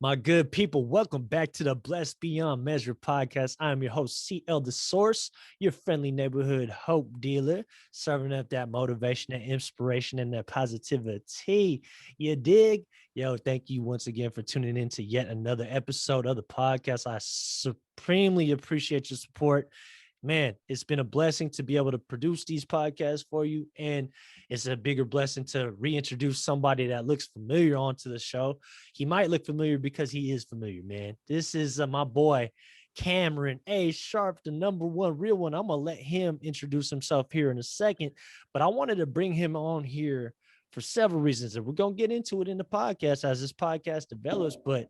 My good people, welcome back to the Blessed Beyond Measure podcast. I am your host, CL The Source, your friendly neighborhood hope dealer, serving up that motivation and inspiration and that positivity. You dig? Yo, thank you once again for tuning in to yet another episode of the podcast. I supremely appreciate your support. Man, it's been a blessing to be able to produce these podcasts for you. And it's a bigger blessing to reintroduce somebody that looks familiar onto the show. He might look familiar because he is familiar, man. This is my boy, Cameron A. Sharpe, the number one real one. I'm going to let him introduce himself here in a second, but I wanted to bring him on here for several reasons. And we're going to get into it in the podcast as this podcast develops. But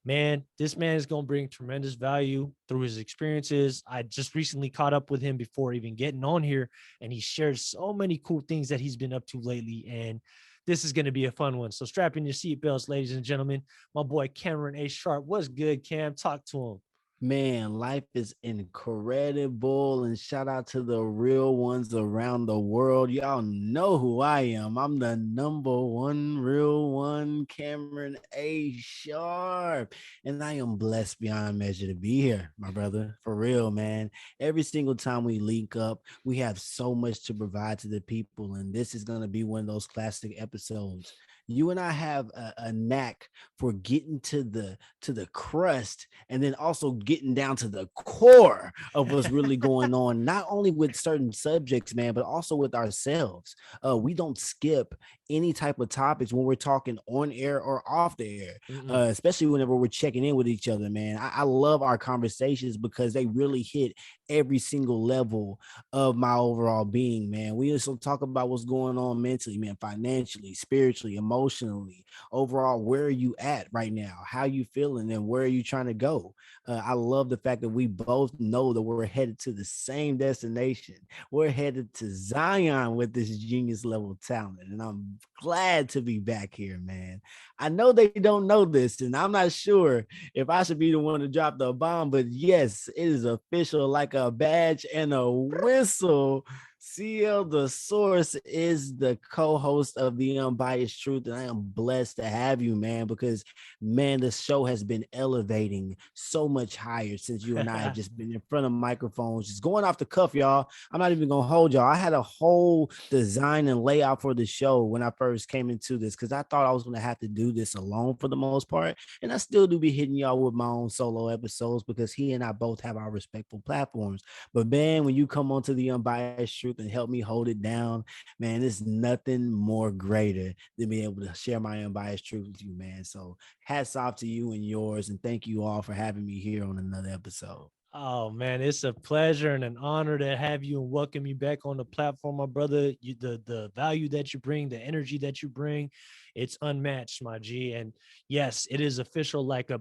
man, this man is going to bring tremendous value through his experiences. I just recently caught up with him before even getting on here, and he shared so many cool things that he's been up to lately. And this is going to be a fun one. So strap in your seatbelts, ladies and gentlemen. My boy, Cameron A. Sharpe. What's good, Cam? Talk to him. Man, life is incredible, and shout out to the real ones around the world. Y'all know who I am. I'm the number one real one, Cameron A. Sharpe, and I am blessed beyond measure to be here, my brother. For real, man. Every single time we link up, we have so much to provide to the people, and this is going to be one of those classic episodes. You and I have a knack for getting to the crust, and then also getting down to the core of what's really going on, not only with certain subjects, man, but also with ourselves. We don't skip any type of topics when we're talking on air or off the air, especially whenever we're checking in with each other, man. I love our conversations because they really hit every single level of my overall being, man. We also talk about what's going on mentally, man, financially, spiritually, emotionally, overall. Where are you at right now? How you feeling, and where are you trying to go? I love the fact that we both know that we're headed to the same destination. We're headed to Zion with this genius level talent, and I'm glad to be back here, man. I know they don't know this, and I'm not sure if I should be the one to drop the bomb, but yes, it is official, like a badge and a whistle. CL The Source is the co-host of the Unbiased Truth, and I am blessed to have you, man, because, man, the show has been elevating so much higher since you and I have just been in front of microphones, just going off the cuff, y'all. I'm not even going to hold y'all. I had a whole design and layout for the show when I first came into this because I thought I was going to have to do this alone for the most part, and I still do be hitting y'all with my own solo episodes because he and I both have our respectful platforms. But, man, when you come onto the Unbiased Truth and help me hold it down, man, there's nothing more greater than being able to share my unbiased truth with you, man. So hats off to you and yours, and thank you all for having me here on another episode. Oh man, it's a pleasure and an honor to have you and welcome you back on the platform, my brother. The value that you bring, the energy that you bring, it's unmatched, my G. And yes, it is official, like a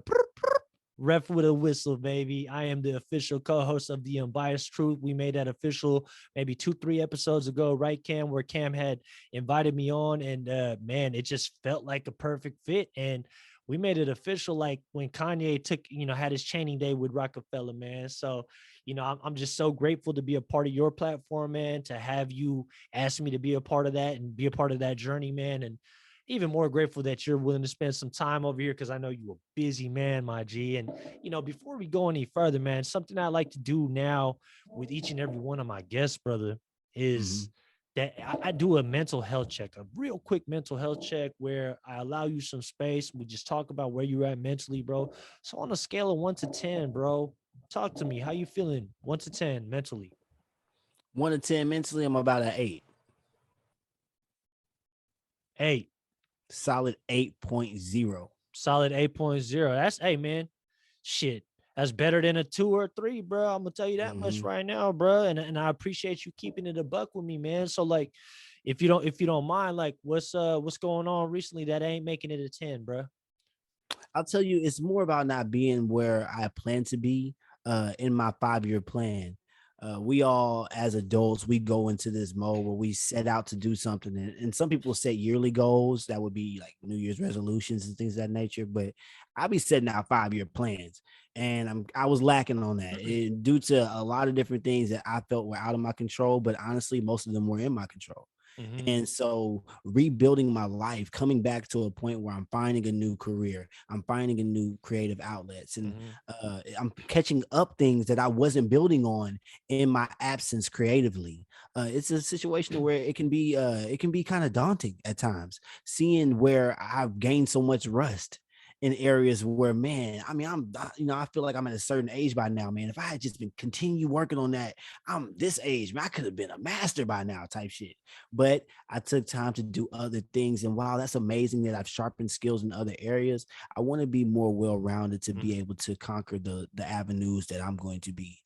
ref with a whistle, baby. I am the official co-host of the Unbiased Truth. We made that official maybe 2-3 episodes ago, right, Cam? Where Cam had invited me on, and man, it just felt like a perfect fit. And we made it official like when Kanye took, had his chaining day with Rockefeller, man. So, I'm just so grateful to be a part of your platform, man, to have you ask me to be a part of that and be a part of that journey, man. And even more grateful that you're willing to spend some time over here because I know you're a busy man, my G. And, before we go any further, man, something I like to do now with each and every one of my guests, brother, is Mhm. that I do a mental health check, a real quick mental health check where I allow you some space. We just talk about where you're at mentally, bro. So on a scale of 1 to 10, bro, talk to me. How you feeling? 1 to 10 mentally. 1 to 10 mentally, I'm about an 8. Eight. Solid 8.0. Solid 8.0. That's, hey, man, shit. That's better than a 2 or 3, bro. I'm gonna tell you that much Mhm. right now, bro. And I appreciate you keeping it a buck with me, man. So like, if you don't mind, like, what's going on recently that ain't making it a 10, bro? I'll tell you, it's more about not being where I plan to be in my 5-year plan. We all, as adults, we go into this mode where we set out to do something. And some people set yearly goals that would be like New Year's resolutions and things of that nature. But I'll be setting out 5-year plans. And I was lacking on that due to a lot of different things that I felt were out of my control. But honestly, most of them were in my control. Mm-hmm. And so rebuilding my life, coming back to a point where I'm finding a new career, I'm finding a new creative outlets, and Mm-hmm. I'm catching up things that I wasn't building on in my absence creatively. It's a situation where it can be kind of daunting at times, seeing where I've gained so much rust in areas where, man, I mean, I feel like I'm at a certain age by now, man. If I had just been continue working on that, I'm this age, man, I could have been a master by now, type shit. But I took time to do other things. And while that's amazing that I've sharpened skills in other areas, I want to be more well-rounded to be able to conquer the avenues that I'm going to be.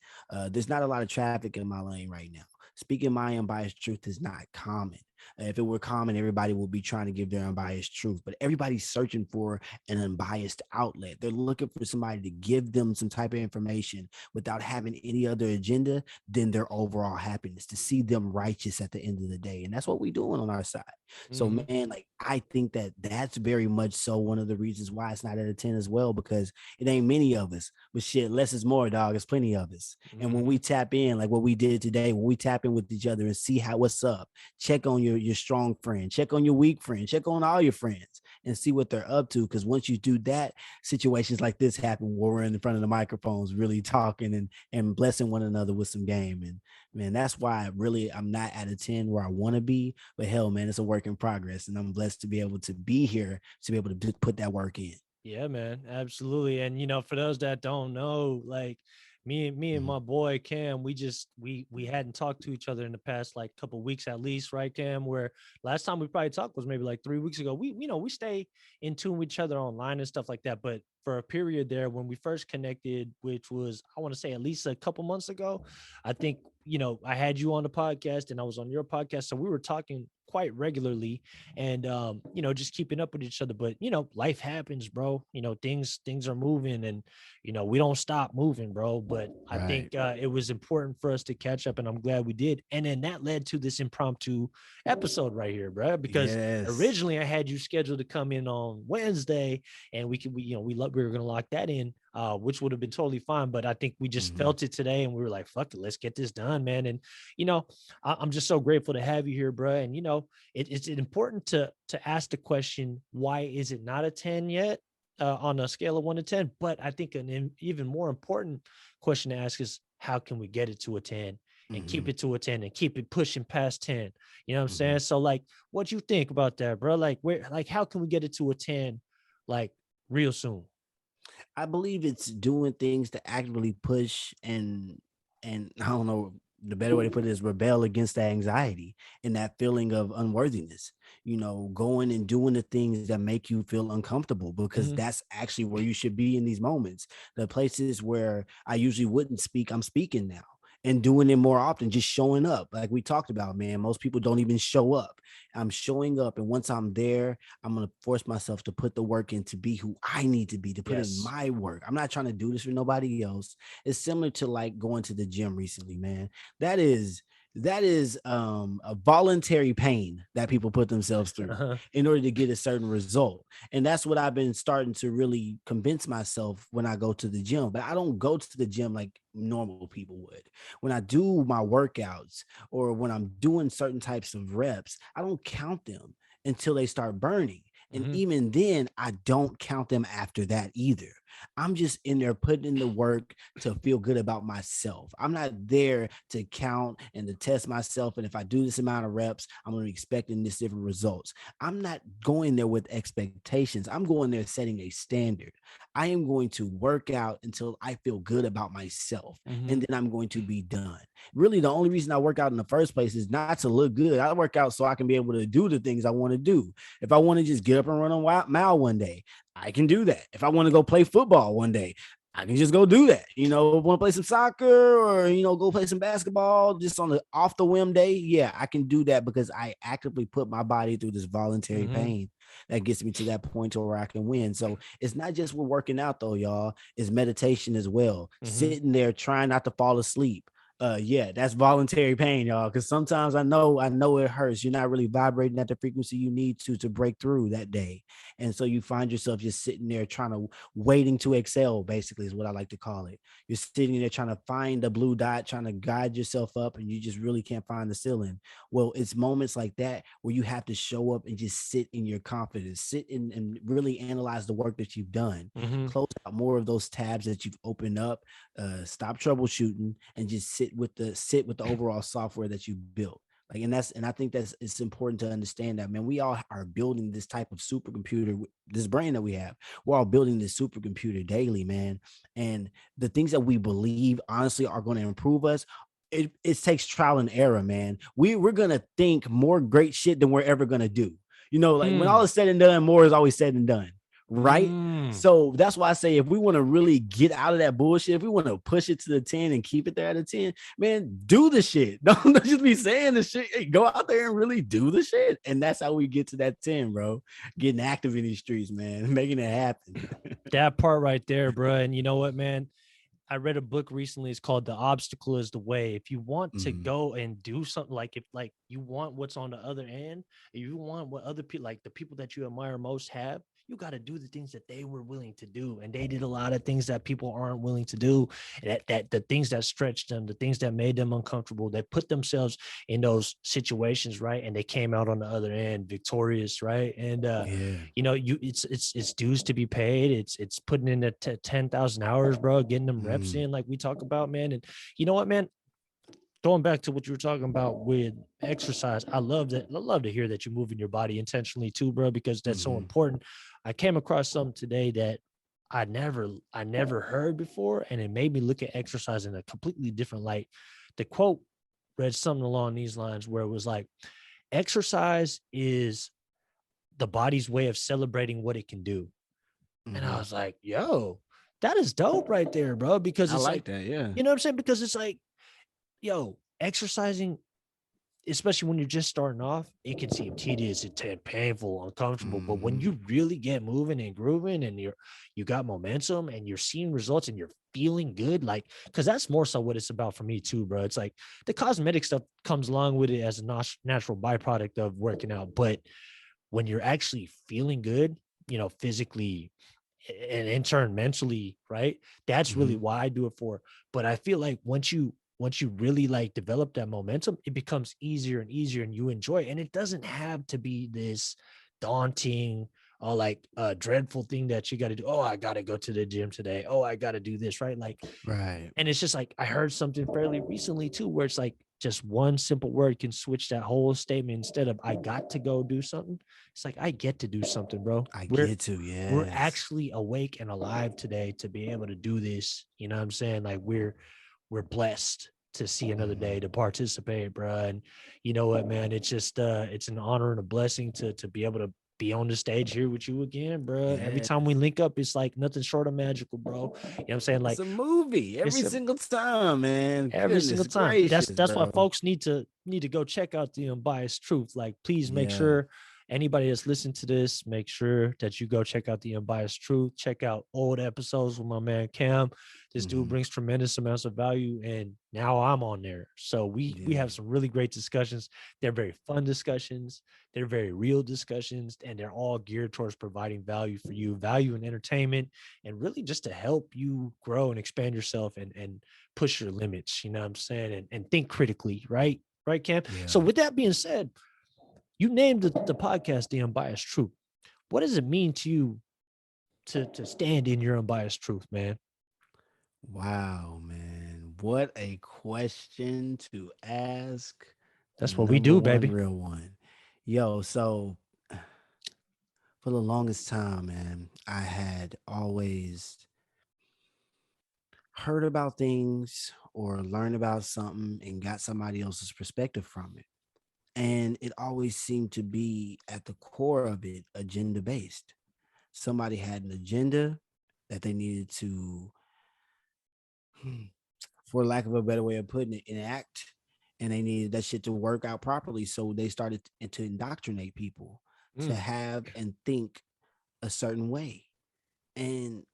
There's not a lot of traffic in my lane right now. Speaking my unbiased truth is not common. If it were common, everybody would be trying to give their unbiased truth, but everybody's searching for an unbiased outlet. They're looking for somebody to give them some type of information without having any other agenda than their overall happiness, to see them righteous at the end of the day. And that's what we're doing on our side. So, Mm-hmm. man, like, I think that that's very much so one of the reasons why it's not at a 10 as well, because it ain't many of us, but shit, less is more, dog. It's plenty of us. And when Mm-hmm. we tap in, like what we did today, when we tap in with each other and see how what's up, check on your strong friend, check on your weak friend, check on all your friends and see what they're up to. Because once you do that, situations like this happen where we're in front of the microphones, really talking and blessing one another with some game. And man, that's why really I'm not at a 10 where I want to be. But hell, man, it's a work in progress, and I'm blessed to be able to be here to be able to put that work in. Yeah, man, absolutely. And for those that don't know, like me and Mhm. my boy Cam, we hadn't talked to each other in the past like couple weeks at least, right, Cam? Where last time we probably talked was maybe like 3 weeks ago. We stay in tune with each other online and stuff like that. But for a period there when we first connected, which was I want to say at least a couple months ago, I think I had you on the podcast and I was on your podcast, so we were talking quite regularly and just keeping up with each other. But life happens, bro. Things are moving, and we don't stop moving, bro. But I Right. think it was important for us to catch up, and I'm glad we did. And then that led to this impromptu episode right here, bro, because Yes. originally I had you scheduled to come in on Wednesday, and we were gonna lock that in, which would have been totally fine. But I think we just Mhm. felt it today, and we were like, "Fuck it, let's get this done, man." And you know, I'm just so grateful to have you here, bro. And it's important to ask the question, why is it not a 10 yet, on a scale of 1 to 10? But I think an even more important question to ask is, how can we get it to a 10 and keep Mhm. it to a 10 and keep it pushing past 10? You know what I'm saying? Mhm. So like, what you think about that, bro? Like, how can we get it to a 10 like real soon? I believe it's doing things to actively push and I don't know, the better way to put it is rebel against that anxiety and that feeling of unworthiness. Going and doing the things that make you feel uncomfortable, because Hmm. that's actually where you should be in these moments. The places where I usually wouldn't speak, I'm speaking now. And doing it more often, just showing up. Like we talked about, man, most people don't even show up. I'm showing up. And once I'm there, I'm going to force myself to put the work in to be who I need to be, to put in Yes. my work. I'm not trying to do this for nobody else. It's similar to like going to the gym recently, man. That is a voluntary pain that people put themselves through Uh-huh. in order to get a certain result. And that's what I've been starting to really convince myself when I go to the gym. But I don't go to the gym like normal people would. When I do my workouts or when I'm doing certain types of reps, I don't count them until they start burning. And Hmm. even then, I don't count them after that either. I'm just in there putting in the work to feel good about myself. I'm not there to count and to test myself. And if I do this amount of reps, I'm going to be expecting this different results. I'm not going there with expectations. I'm going there setting a standard. I am going to work out until I feel good about myself. Hmm. And then I'm going to be done. Really, the only reason I work out in the first place is not to look good. I work out so I can be able to do the things I want to do. If I want to just get up and run a mile one day, I can do that. If I want to go play football one day, I can just go do that. Want to play some soccer or, go play some basketball just on the off the whim day. Yeah, I can do that because I actively put my body through this voluntary Hmm. pain that gets me to that point to where I can win. So it's not just with working out though, y'all. It's meditation as well. Hmm. Sitting there trying not to fall asleep. Yeah, that's voluntary pain, y'all. Because sometimes I know it hurts. You're not really vibrating at the frequency you need to break through that day. And so you find yourself just sitting there trying to waiting to excel, basically, is what I like to call it. You're sitting there trying to find the blue dot, trying to guide yourself up, and you just really can't find the ceiling. Well, it's moments like that where you have to show up and just sit in your confidence, sit in and really analyze the work that you've done, Mm-hmm. close out more of those tabs that you've opened up, stop troubleshooting, and just sit with the overall software that you built. Like, and I think that's it's important to understand that, man. We all are building this type of supercomputer, this brain that we have. We're all building this supercomputer daily, man. And the things that we believe honestly are going to improve us, it takes trial and error, man. We're gonna think more great shit than we're ever gonna do. Like when all Mm. is said and done, more is always said and done, right? Mm. So that's why I say, if we want to really get out of that bullshit, if we want to push it to the 10 and keep it there at a 10, man, do the shit. Don't just be saying the shit. Hey, go out there and really do the shit. And that's how we get to that 10, bro. Getting active in these streets, man, making it happen. That part right there, bro. And you know what, man? I read a book recently. It's called The Obstacle is the Way. If you want to Mhm. go and do something, like if like you want what's on the other end, if you want what other people, like the people that you admire most have, you got to do the things that they were willing to do. And they did a lot of things that people aren't willing to do. That the things that stretched them, the things that made them uncomfortable, they put themselves in those situations, right? And they came out on the other end victorious, right? And Yeah. it's dues to be paid. It's putting in the 10,000 hours, bro, getting them reps Mhm. in, like we talk about, man. And you know what, man? Going back to what you were talking about with exercise, I love that. I love to hear that you're moving your body intentionally too, bro, because that's so Mhm. important. I came across something today that I never heard before, and it made me look at exercise in a completely different light. The quote read something along these lines where it was like, exercise is the body's way of celebrating what it can do. And I Mhm. was like, yo, that is dope right there, bro. Because I it's like like, that. Yeah. you know what I'm saying? Because it's like, yo, exercising, especially when you're just starting off, it can seem tedious, it's painful, uncomfortable. But when Mhm. you really get moving and grooving and you got momentum and you're seeing results and you're feeling good, like, because that's more so what it's about for me too, bro. It's like the cosmetic stuff comes along with it as a natural byproduct of working out. But when you're actually feeling good, physically and in turn mentally, right? That's really Mhm. why I do it for. But I feel like once you really like develop that momentum, it becomes easier and easier and you enjoy it. And it doesn't have to be this daunting or like a dreadful thing that you got to do. Oh, I got to go to the gym today. Oh, I got to do this, right? Like, Right. and it's just like I heard something fairly recently too, where it's like just one simple word can switch that whole statement. Instead of I got to go do something, it's like I get to do something, bro. I We're get to, we're yes. actually awake and alive today to be able to do this. You know what I'm saying? Like we're blessed to see another day Mhm. to participate, bro. And you know what, man? It's just it's an honor and a blessing to be able to be on the stage here with you again, bro. Every time we Yes. link up, it's like nothing short of magical, bro. You know what I'm saying? It's Like a movie every it's a single time, man. every single Goodness time. That's gracious, that's why bro. folks need to go check out the Unbiased Truth. Like, please make Yeah. sure anybody that's listening to this, make sure that you go check out the Unbiased Truth. Check out old episodes with my man Cam. This dude Mhm. brings tremendous amounts of value, and now I'm on there. So we Yeah. have some really great discussions. They're very fun discussions. They're very real discussions, and they're all geared towards providing value for you, value and entertainment, and really just to help you grow and expand yourself and push your limits, you know what I'm saying? And think critically, right? Right, Cam? So Yeah. with that being said, you named the podcast The Unbiased Truth. What does it mean to you to stand in your unbiased truth, man? Wow, man. What a question to ask the That's what we number do, one baby. real one. Yo, so for the longest time, man, I had always heard about things or learned about something and got somebody else's perspective from it. And it always seemed to be at the core of it agenda based. Somebody had an agenda that they needed to, for lack of a better way of putting it, enact, and they needed that shit to work out properly. So they started to indoctrinate people to Mm. have and think a certain way. And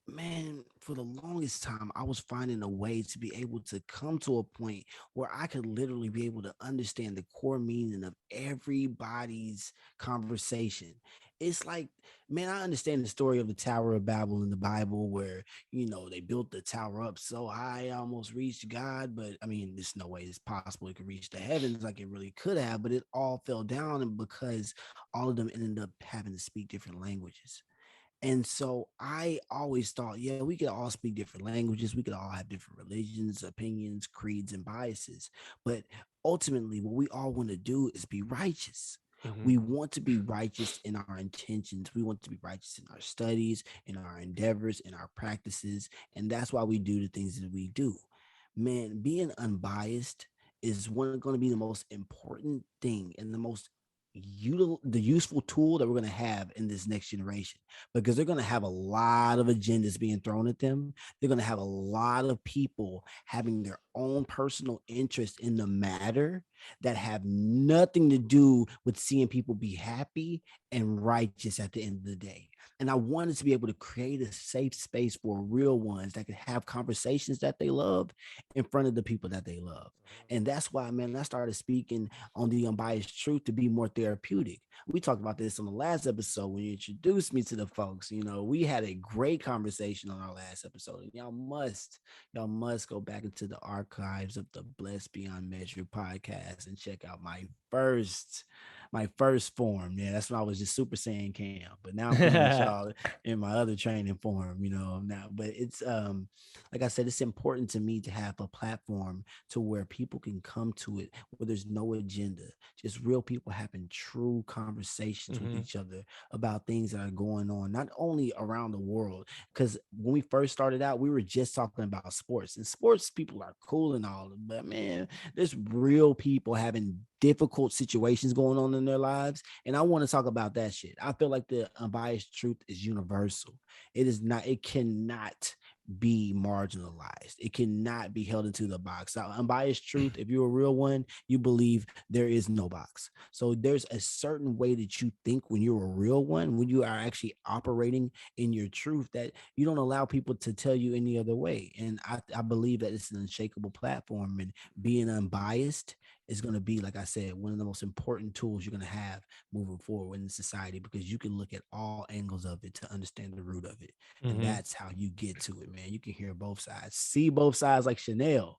Man, for the longest time, I was finding a way to be able to come to a point where I could literally be able to understand the core meaning of everybody's conversation. It's like, man, I understand the story of the Tower of Babel in the Bible where, they built the tower up so high, almost reached God. But I mean, there's no way it's possible it could reach the heavens like it really could have, but it all fell down and because all of them ended up having to speak different languages. And so I always thought, yeah, we could all speak different languages. We could all have different religions, opinions, creeds, and biases. But ultimately, what we all want to do is be righteous. Hmm. We want to be righteous in our intentions. We want to be righteous in our studies, in our endeavors, in our practices. And that's why we do the things that we do. Man, being unbiased is going to be the most important thing and the useful tool that we're going to have in this next generation, because they're going to have a lot of agendas being thrown at them. They're going to have a lot of people having their own personal interest in the matter that have nothing to do with seeing people be happy and righteous at the end of the day. And I wanted to be able to create a safe space for real ones that could have conversations that they love in front of the people that they love. And that's why, man, I started speaking on the Unbiased Truth to be more therapeutic. We talked about this on the last episode when you introduced me to the folks. We had a great conversation on our last episode, and y'all must go back into the archives of the Blessed Beyond Measure podcast and check out my first form. Yeah, that's when I was just Super Saiyan Cam. But now I'm coming at y'all in my other training form, now. But it's like I said, it's important to me to have a platform to where people can come to it where there's no agenda, just real people having true conversations with Hmm. each other about things that are going on, not only around the world. Because when we first started out, we were just talking about sports, and sports people are cool and all, but man, there's real people having difficult situations going on in their lives. And I want to talk about that shit. I feel like the unbiased truth is universal. It cannot be marginalized. It cannot be held into the box. Now, unbiased truth, if you're a real one, you believe there is no box. So there's a certain way that you think when you're a real one, when you are actually operating in your truth, that you don't allow people to tell you any other way. And I believe that it's an unshakable platform, and being unbiased is going to be, like I said, one of the most important tools you're going to have moving forward in society, because you can look at all angles of it to understand the root of it. And Hmm. that's how you get to it, man. You can hear both sides, see both sides like Chanel,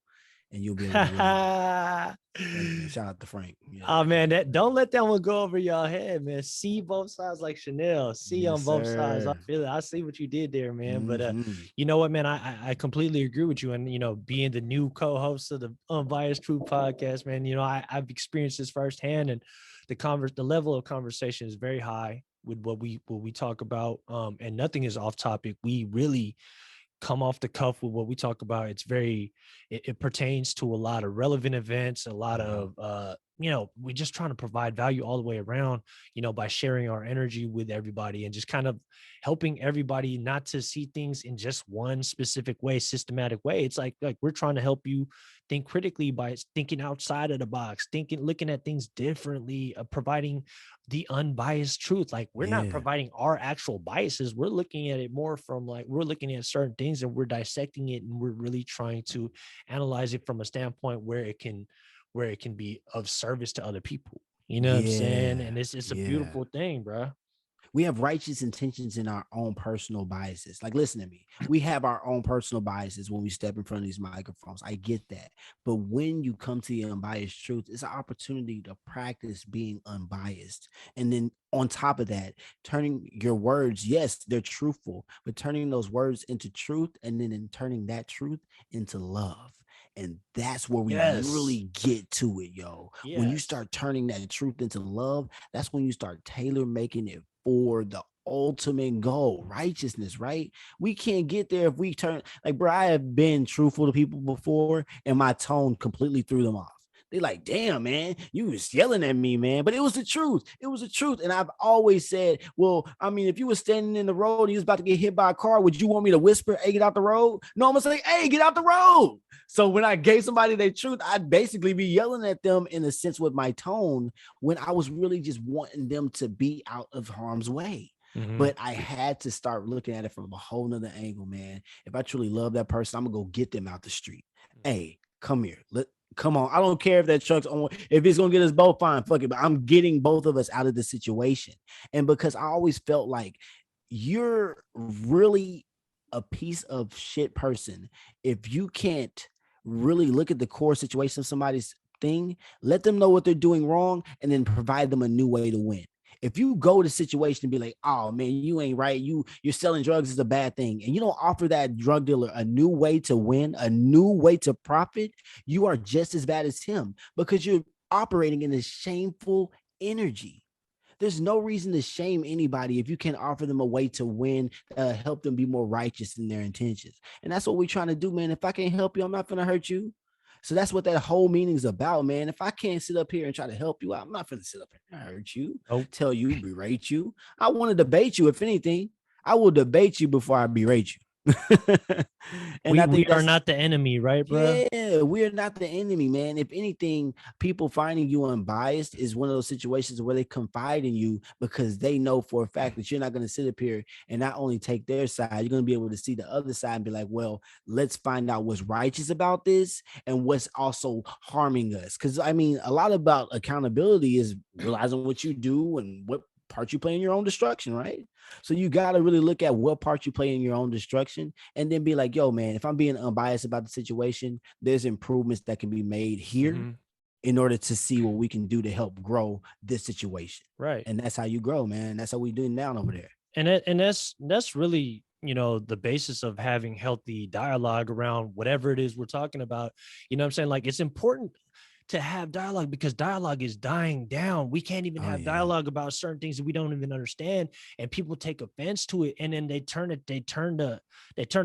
and you'll be able to really know. Thank you, man. Shout out to Frank. Yeah. Oh man, that don't let that one go over y'all head, man. See both sides like Chanel. See Yes, on both sides. I sir. feel it. I see what you did there, man. But Mm-hmm. you know what, man? I completely agree with you. And being the new co-host of the Unbiased Truth podcast, man, I've experienced this firsthand, and the level of conversation is very high with what we talk about. And nothing is off topic. We really come off the cuff with what we talk about. It pertains to a lot of relevant events, a lot of we're just trying to provide value all the way around, by sharing our energy with everybody and just kind of helping everybody not to see things in just one specific way, systematic way. It's like we're trying to help you think critically by thinking outside of the box, looking at things differently, providing the unbiased truth. Like, we're not Yeah. providing our actual biases. We're looking at it more from, like, we're looking at certain things and we're dissecting it, and we're really trying to analyze it from a standpoint where it can be of service to other people. You know what I'm saying? Yeah. And it's a Yeah. beautiful thing, bro. We have righteous intentions in our own personal biases. Like, listen to me. We have our own personal biases when we step in front of these microphones. I get that. But when you come to the unbiased truth, it's an opportunity to practice being unbiased. And then on top of that, turning your words, yes, they're truthful, but turning those words into truth, and then in turning that truth into love. And that's where we Yes. really get to it, yo. When you Yes. start turning that truth into love, that's when you start tailor making it for the ultimate goal, righteousness, right? We can't get there if we turn, like, bro, I have been truthful to people before and my tone completely threw them off. They like, damn, man, you was yelling at me, man. But it was the truth. It was the truth. And I've always said, well, I mean, if you were standing in the road and you was about to get hit by a car, would you want me to whisper, hey, get out the road? No, I'm gonna say, hey, get out the road. So when I gave somebody their truth, I'd basically be yelling at them in a sense with my tone, when I was really just wanting them to be out of harm's way. But I had to start looking at it from a whole nother angle, man. If I truly love that person, I'm gonna go get them out the street. Hey, come here. Come on. I don't care if that truck's on, if it's gonna get us both, fine, fuck it. But I'm getting both of us out of the situation. And because I always felt like you're really a piece of shit person if you can't really look at the core situation of somebody's thing, let them know what they're doing wrong, and then provide them a new way to win. If you go to situation and be like, oh man, you ain't right, you're selling drugs is a bad thing, and you don't offer that drug dealer a new way to win, a new way to profit, you are just as bad as him because you're operating in a shameful energy. There's no reason to shame anybody if you can offer them a way to win, help them be more righteous in their intentions. And that's what we're trying to do, man. If I can't help you, I'm not going to hurt you. So that's what that whole meaning is about, man. If I can't sit up here and try to help you out, I'm not going to sit up here and hurt you, Nope. tell you, berate you. I want to debate you. If anything, I will debate you before I berate you. And I We think are that's, not the enemy, right, bro? yeah, we're not the enemy, man. If anything, people finding you unbiased is one of those situations where they confide in you because they know for a fact that you're not going to sit up here and not only take their side, you're going to be able to see the other side and be like, well, let's find out what's righteous about this and what's also harming us. Because I mean, a lot about accountability is realizing what you do and what part you play in your own destruction, right? So you got to really look at what part you play in your own destruction and then be like, yo, man, if I'm being unbiased about the situation, there's improvements that can be made here in order to see what we can do to help grow this situation. Right. And that's how you grow, man. That's how we doing down over there. And that's really, the basis of having healthy dialogue around whatever it is we're talking about. You know what I'm saying? Like, it's important to have dialogue because dialogue is dying down. We can't even Oh have yeah. dialogue about certain things that we don't even understand, and people take offense to it, and then they turn the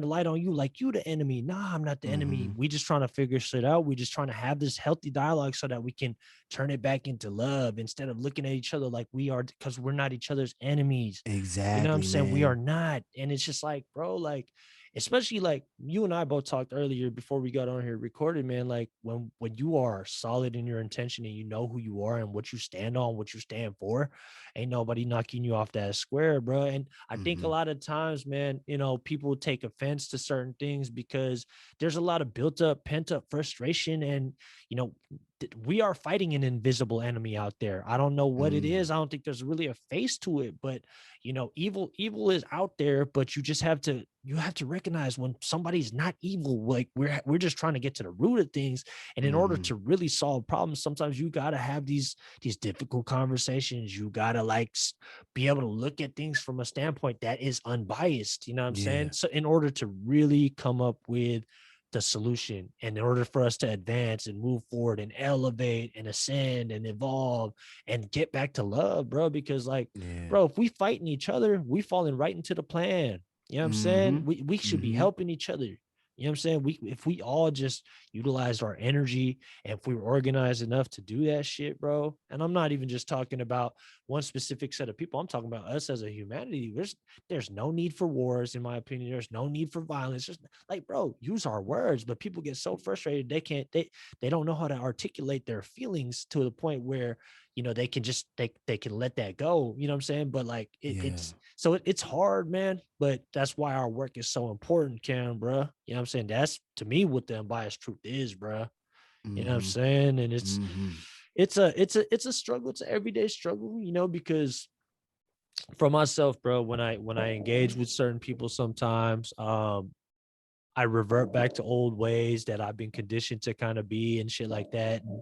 light on you like you the enemy. Nah, I'm not the enemy. Mm-hmm. We just trying to figure shit out. We just trying to have this healthy dialogue so that we can turn it back into love instead of looking at each other like we are, because we're not each other's enemies. You know what I'm Exactly, saying? We are man. not. And it's just like, bro, like, especially like you and I both talked earlier before we got on here recorded, man. Like when you are solid in your intention and you know who you are and what you stand on, what you stand for, ain't nobody knocking you off that square, bro. And I think a Mm-hmm. lot of times, man, people take offense to certain things because there's a lot of built up, pent up frustration. And, you know, we are fighting an invisible enemy out there. I don't know what it Mm. is. I don't think there's really a face to it, but evil is out there, but you have to recognize when somebody's not evil. Like we're just trying to get to the root of things. And in order Mm-hmm. to really solve problems, sometimes you got to have these difficult conversations. You got to be able to look at things from a standpoint that is unbiased. You know what I'm saying? Yeah. So in order to really come up with the solution, and in order for us to advance and move forward and elevate and ascend and evolve and get back to love, bro, because like, Yeah. bro, if we fighting each other, we falling right into the plan. You know what I'm Mm-hmm. saying? We should be Mm-hmm. helping each other. You know what I'm saying? If we all just utilized our energy and if we were organized enough to do that shit, bro. And I'm not even just talking about one specific set of people. I'm talking about us as a humanity. There's no need for wars, in my opinion. There's no need for violence. Just like, bro, use our words. But people get so frustrated they don't know how to articulate their feelings to the point where they can just they can let that go. You know what I'm saying? But like Yeah. it's hard, man. But that's why our work is so important, Cam, bro. You know what I'm saying? That's to me what the unbiased truth is, bro. You know what I'm Mm-hmm. saying? And Mm-hmm. it's a struggle. It's an everyday struggle, because for myself, bro, when I engage with certain people sometimes, I revert back to old ways that I've been conditioned to kind of be and shit like that. And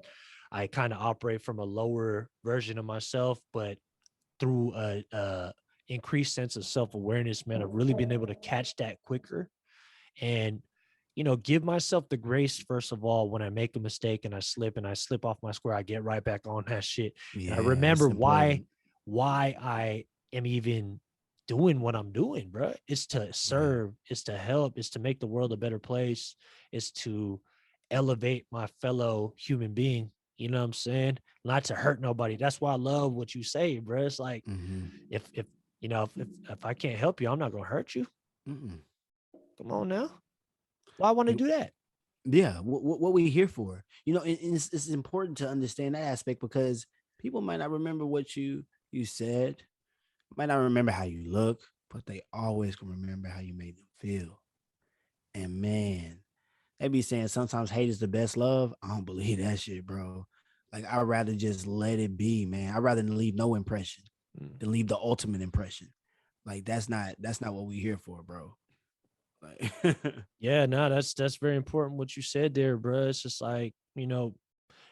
I kind of operate from a lower version of myself, but through a increased sense of self-awareness, man, I've really been able to catch that quicker and, give myself the grace, first of all, when I make a mistake and I slip off my square, I get right back on that shit. And I Yeah, remember it's why important. I am even doing what I'm doing, bro. It's to Yeah. serve, it's to help, it's to make the world a better place, it's to elevate my fellow human being. You know what I'm saying? Not to hurt nobody. That's why I love what you say, bro. It's like Mm-hmm. if I can't help you, I'm not gonna hurt you. Mm-mm. Come on now. Why I want to You, do that? yeah, what we here for? And it's important to understand that aspect because people might not remember what you said, Might not remember how you look, but they always can remember how you made them feel. And man, they be saying sometimes hate is the best love. I don't believe that shit, bro. Like I'd rather just let it be, man. I'd rather leave no impression Mm. than leave the ultimate impression. Like that's not what we here for, bro. Like Yeah, no, that's very important what you said there, bro. It's just like,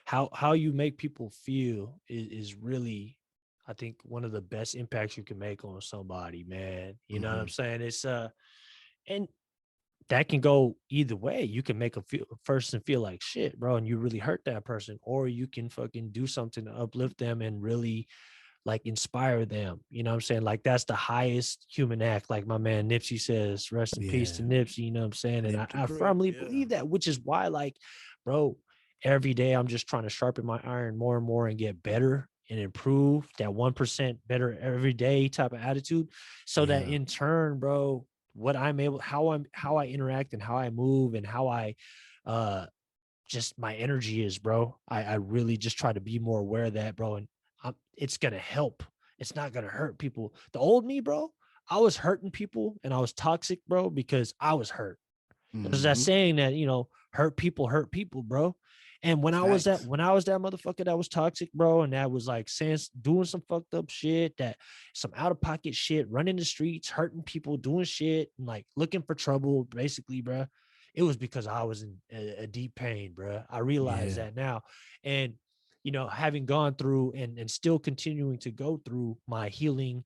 how you make people feel is really, I think, one of the best impacts you can make on somebody, man. You know what I'm mhm. saying? And that can go either way. You can make a person feel like shit, bro, and you really hurt that person, or you can fucking do something to uplift them and really like inspire them. You know what I'm saying? Like that's the highest human act. Like my man Nipsey says, rest in peace to Yeah. Nipsey. You know what I'm saying? And Nip I, the I great. firmly Yeah. believe that, which is why, like, bro, every day I'm just trying to sharpen my iron more and more and get better and improve that 1% better every day type of attitude. So that Yeah. in turn, bro, what I'm able, how I interact and how I move and how I uh just my energy is, bro. I really just try to be more aware of that, bro. And it's gonna help. It's not gonna hurt people. The old me, bro, I was hurting people and I was toxic, bro, because I was hurt. There's that Hmm. saying that, hurt people, bro. And Facts. when I was that motherfucker that was toxic, bro, and that was like saying, doing some fucked up shit, that some out of pocket shit, running the streets, hurting people, doing shit, and like looking for trouble, basically, bro. It was because I was in a deep pain, bro. I realize Yeah. that now. And having gone through and still continuing to go through my healing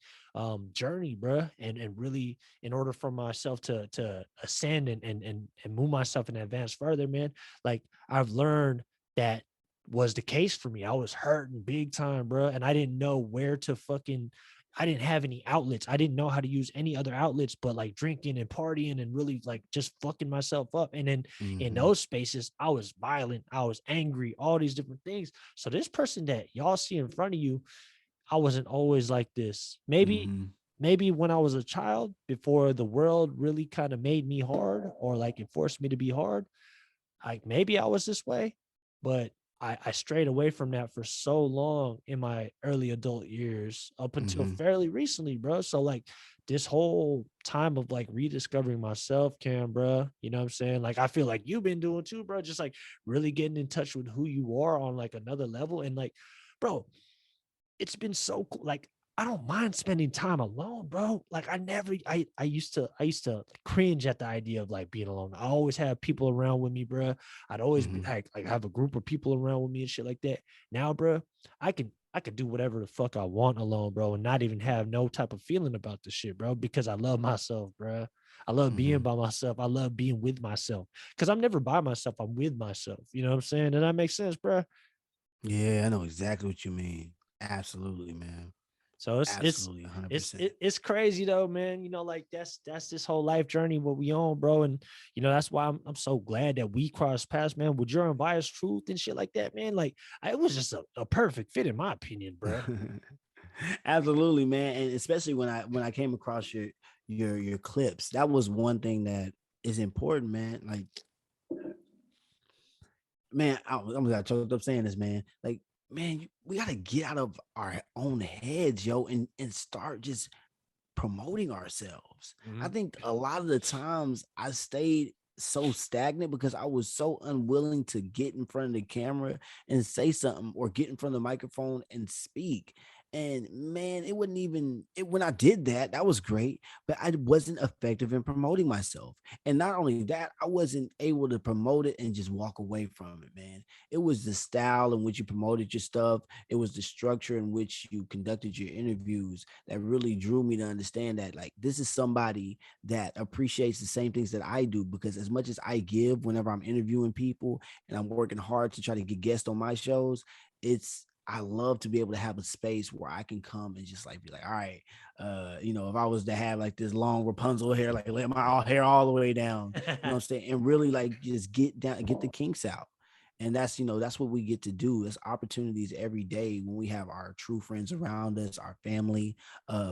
journey, bro, and really in order for myself to ascend and move myself and advance further, man. Like I've learned that was the case for me. I was hurting big time, bro, and I didn't know where to fucking. I didn't have any outlets. I didn't know how to use any other outlets but like drinking and partying and really like just fucking myself up. And then in Hmm. those spaces, I was violent, I was angry, all these different things. So this person that y'all see in front of you, I wasn't always like this. Hmm. Maybe when I was a child, before the world really kind of made me hard or like it forced me to be hard, like maybe I was this way, but I strayed away from that for so long in my early adult years up until Hmm. fairly recently, bro. So like this whole time of like rediscovering myself, Cam, bro, you know what I'm saying? Like I feel like you've been doing too, bro. Just like really getting in touch with who you are on like another level. And like, bro, it's been so cool. Like I don't mind spending time alone, bro. Like I used to cringe at the idea of like being alone. I always have people around with me, bro. I'd always be Hmm. like have a group of people around with me and shit like that. Now, bro, I could do whatever the fuck I want alone, bro, and not even have no type of feeling about the shit, bro, because I love myself, bro. I love being Hmm. by myself. I love being with myself because I'm never by myself. I'm with myself. You know what I'm saying? And that makes sense, bro. Yeah, I know exactly what you mean. Absolutely, man. So it's it's Absolutely, it's 100%. it, it's crazy though, man. Like that's this whole life journey what we on, bro. And that's why I'm so glad that we crossed paths, man, with your unbiased truth and shit like that, man. Like it was just a perfect fit in my opinion, bro. Absolutely, man. And especially when I came across your clips, that was one thing that is important, man. Like, man, I'm gonna choked up saying this, man. Like, man, we gotta get out of our own heads, yo, and start just promoting ourselves. I Mhm. think a lot of the times I stayed so stagnant because I was so unwilling to get in front of the camera and say something or get in front of the microphone and speak. And man, it wouldn't even when I did that, that was great, but I wasn't effective in promoting myself. And not only that, I wasn't able to promote it and just walk away from it, man. It was the style in which you promoted your stuff. It was the structure in which you conducted your interviews that really drew me to understand that like this is somebody that appreciates the same things that I do, because as much as I give whenever I'm interviewing people and I'm working hard to try to get guests on my shows, it's I love to be able to have a space where I can come and just like be like, all right, if I was to have like this long Rapunzel hair, like let my hair all the way down, you know what I'm saying, and really like just get the kinks out. And that's, that's what we get to do. It's opportunities every day when we have our true friends around us, our family,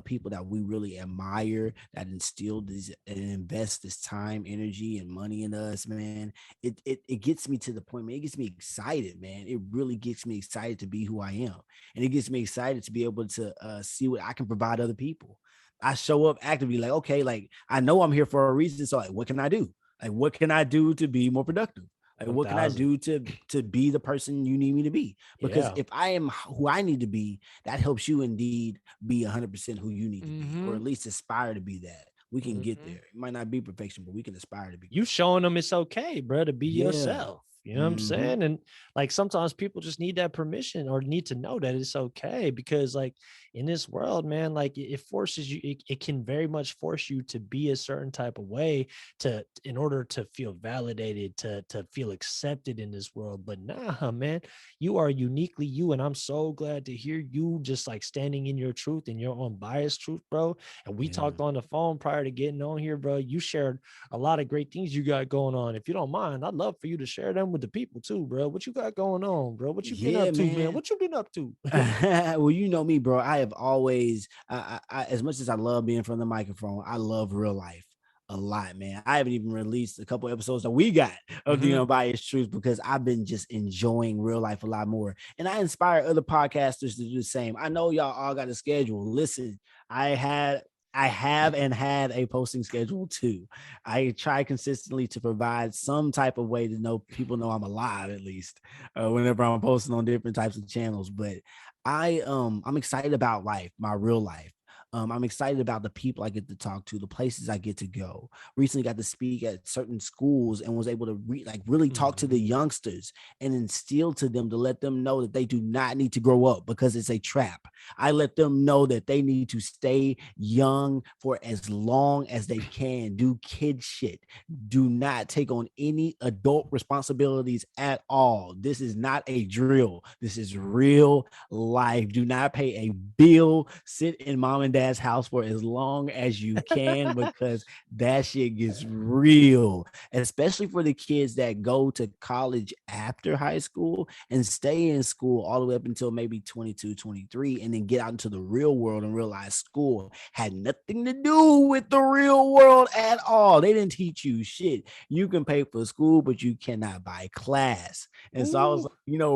people that we really admire, that instill this and invest this time, energy, and money in us, man. It gets me to the point, man. It gets me excited, man. It really gets me excited to be who I am. And it gets me excited to be able to see what I can provide other people. I show up actively, like, okay, like I know I'm here for a reason. So like, what can I do? Like, what can I do to be more productive? Like, what can I 1000. do to be the person you need me to be? Because Yeah. if I am who I need to be, that helps you indeed be 100% who you need to be, or Mm-hmm. at least aspire to be that. We can get Mm-hmm. there. It might not be perfection, but we can aspire to be You great. showing them it's okay, bro, to be Yeah. yourself. You know what I'm Hmm. saying? And like sometimes people just need that permission or need to know that it's okay because like in this world, man, like it forces you, it can very much force you to be a certain type of way to in order to feel validated, to feel accepted in this world. But nah, man, you are uniquely you. And I'm so glad to hear you just like standing in your truth and your unbiased truth, bro. And we Yeah. talked on the phone prior to getting on here, bro. You shared a lot of great things you got going on. If you don't mind, I'd love for you to share them with the people too, bro. What you got going on, bro? What you been Yeah, up to, man? man. What you been up to? Well, you know me, bro. I have always, as much as I love being from the microphone, I love real life a lot, man. I haven't even released a couple episodes that we got of the Mm-hmm. Unbiased Truth because I've been just enjoying real life a lot more. And I inspire other podcasters to do the same. I know y'all all got a schedule. Listen, I had. I have and had a posting schedule too. I try consistently to provide some type of way to know people know I'm alive at least whenever I'm posting on different types of channels. But I'm excited about life, my real life. I'm excited about the people I get to talk to, the places I get to go. Recently got to speak at certain schools and was able to really talk to the Mm-hmm. youngsters and instill to them to let them know that they do not need to grow up because it's a trap. I let them know that they need to stay young for as long as they can, do kid shit, do not take on any adult responsibilities at all. This is not a drill. This is real life. Do not pay a bill. Sit in mom and dad's house for as long as you can because that shit gets real, especially for the kids that go to college after high school and stay in school all the way up until maybe 22, 23, and then get out into the real world and realize school had nothing to do with the real world at all. They didn't teach you shit. You can pay for school, but you cannot buy class. And so I was, Ooh.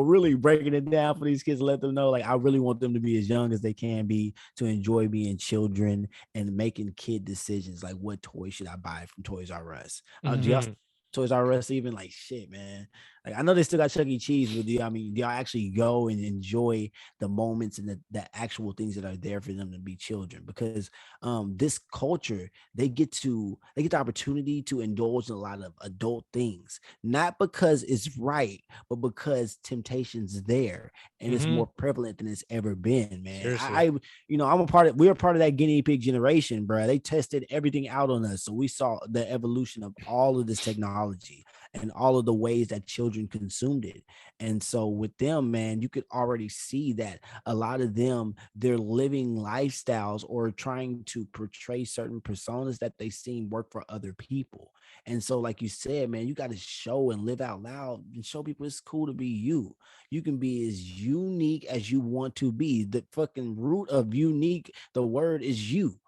really breaking it down for these kids to let them know, like, I really want them to be as young as they can be, to enjoy being children and making kid decisions. Like, what toy should I buy from Toys R Us? Do y'all Mm-hmm. Toys R Us even? Like, shit, man. Like, I know they still got Chuck E. Cheese, but do y'all actually go and enjoy the moments and the actual things that are there for them to be children? Because this culture, they get the opportunity to indulge in a lot of adult things, not because it's right, but because temptation's there and it's Mm-hmm. more prevalent than it's ever been, man. Seriously. We're a part of that guinea pig generation, bro. They tested everything out on us. So we saw the evolution of all of this technology and all of the ways that children consumed it. And so with them, man, you could already see that a lot of them, they're living lifestyles or trying to portray certain personas that they seen work for other people. And so, like you said, man, you got to show and live out loud and show people it's cool to be you. You can be as unique as you want to be. The fucking root of unique, the word is you.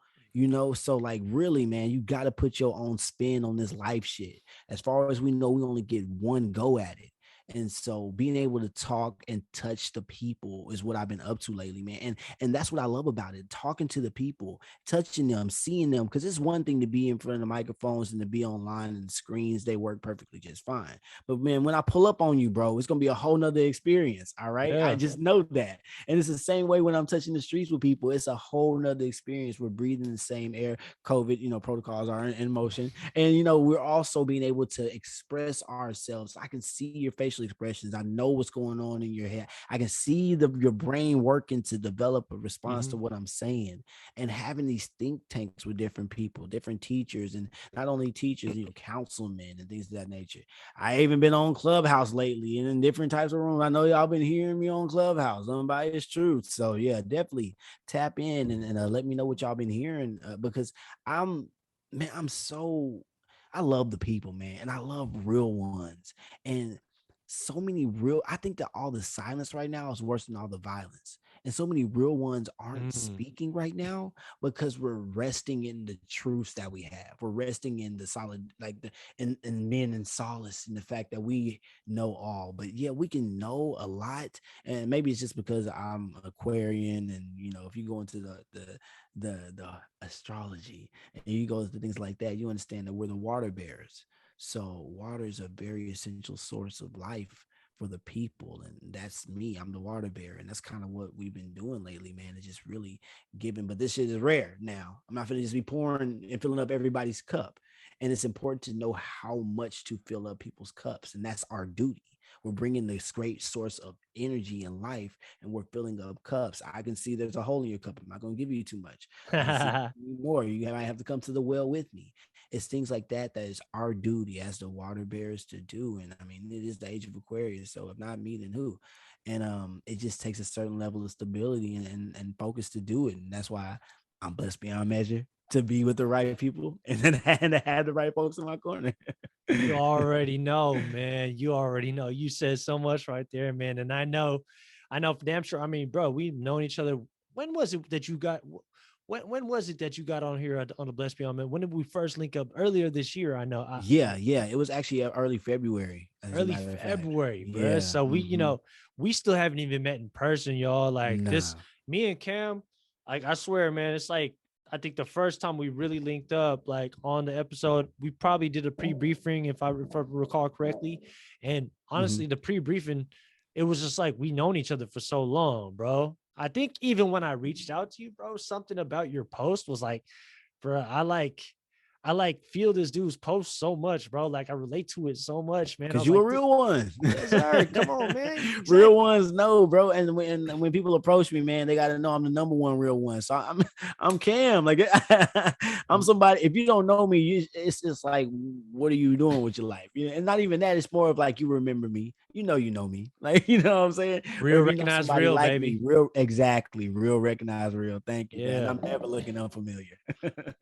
So like really, man, you got to put your own spin on this life shit. As far as we know, we only get one go at it. And so being able to talk and touch the people is what I've been up to lately, man. And that's what I love about it. Talking to the people, touching them, seeing them. Because it's one thing to be in front of the microphones and to be online and the screens, they work perfectly just fine. But man, when I pull up on you, bro, it's gonna be a whole nother experience. All right. I Yeah. just know that. And it's the same way when I'm touching the streets with people. It's a whole nother experience. We're breathing the same air. COVID, protocols are in motion. And we're also being able to express ourselves. I can see your facial expressions. I know what's going on in your head. I can see your brain working to develop a response Mm-hmm. to what I'm saying. And having these think tanks with different people, different teachers, and not only teachers, councilmen and things of that nature. I even been on Clubhouse lately and in different types of rooms. I know y'all been hearing me on Clubhouse, Unbiased Truth. So yeah, definitely tap in and let me know what y'all been hearing because I'm I'm so I love the people, man, and I love real ones. And so many real, I think that all the silence right now is worse than all the violence. And so many real ones aren't Mm. speaking right now because we're resting in the truths that we have. We're resting in the solid, like and being in solace in the fact that we know all. But yeah, we can know a lot. And maybe it's just because I'm Aquarian, and if you go into the astrology and you go into things like that, you understand that we're the water bearers. So water is a very essential source of life for the people, and that's me. I'm the water bearer, and that's kind of what we've been doing lately, man. It's just really giving. But this shit is rare now. I'm not gonna just be pouring and filling up everybody's cup, and it's important to know how much to fill up people's cups, and that's our duty. We're bringing this great source of energy and life, and we're filling up cups. I can see there's a hole in your cup. I'm not gonna give you too much. I can see more. You might have to come to the well with me. It's things like that that is our duty as the water bearers to do. And I mean, it is the age of Aquarius, so if not me, then who? And it just takes a certain level of stability and focus to do it. And that's why I'm blessed beyond measure to be with the right people and then and to have the right folks in my corner. You already know, man. You already know. You said so much right there, man. And I know for damn sure. I mean, bro, we've known each other. When was it that you got? When was it that you got on here on the Blessed Beyond Man? When did we first link up? Earlier this year, I know. Yeah. It was actually early February, as a Early matter of fact. February, bro. Yeah. So we still haven't even met in person, y'all. Like this, Nah. me and Cam, like I swear, man, it's like I think the first time we really linked up, like on the episode, we probably did a pre-briefing, if I recall correctly. And Mm-hmm. honestly, the pre-briefing, it was just like we known each other for so long, bro. I think even when I reached out to you, bro, something about your post was like, bro, I like feel this dude's post so much, bro. Like I relate to it so much, man. I Cause was you a like, real one. yes, sir. Come on, man. Real Exactly. ones know, bro. And when people approach me, man, they gotta know I'm the number one real one. So I'm Cam. Like I'm somebody. If you don't know me, it's just like, what are you doing with your life? And not even that. It's more of like, you remember me. You know me. Like, you know what I'm saying. Or Real if you know recognize somebody real, like baby. me, real, exactly, real recognize real. Thank you, man. Yeah. I'm never looking unfamiliar.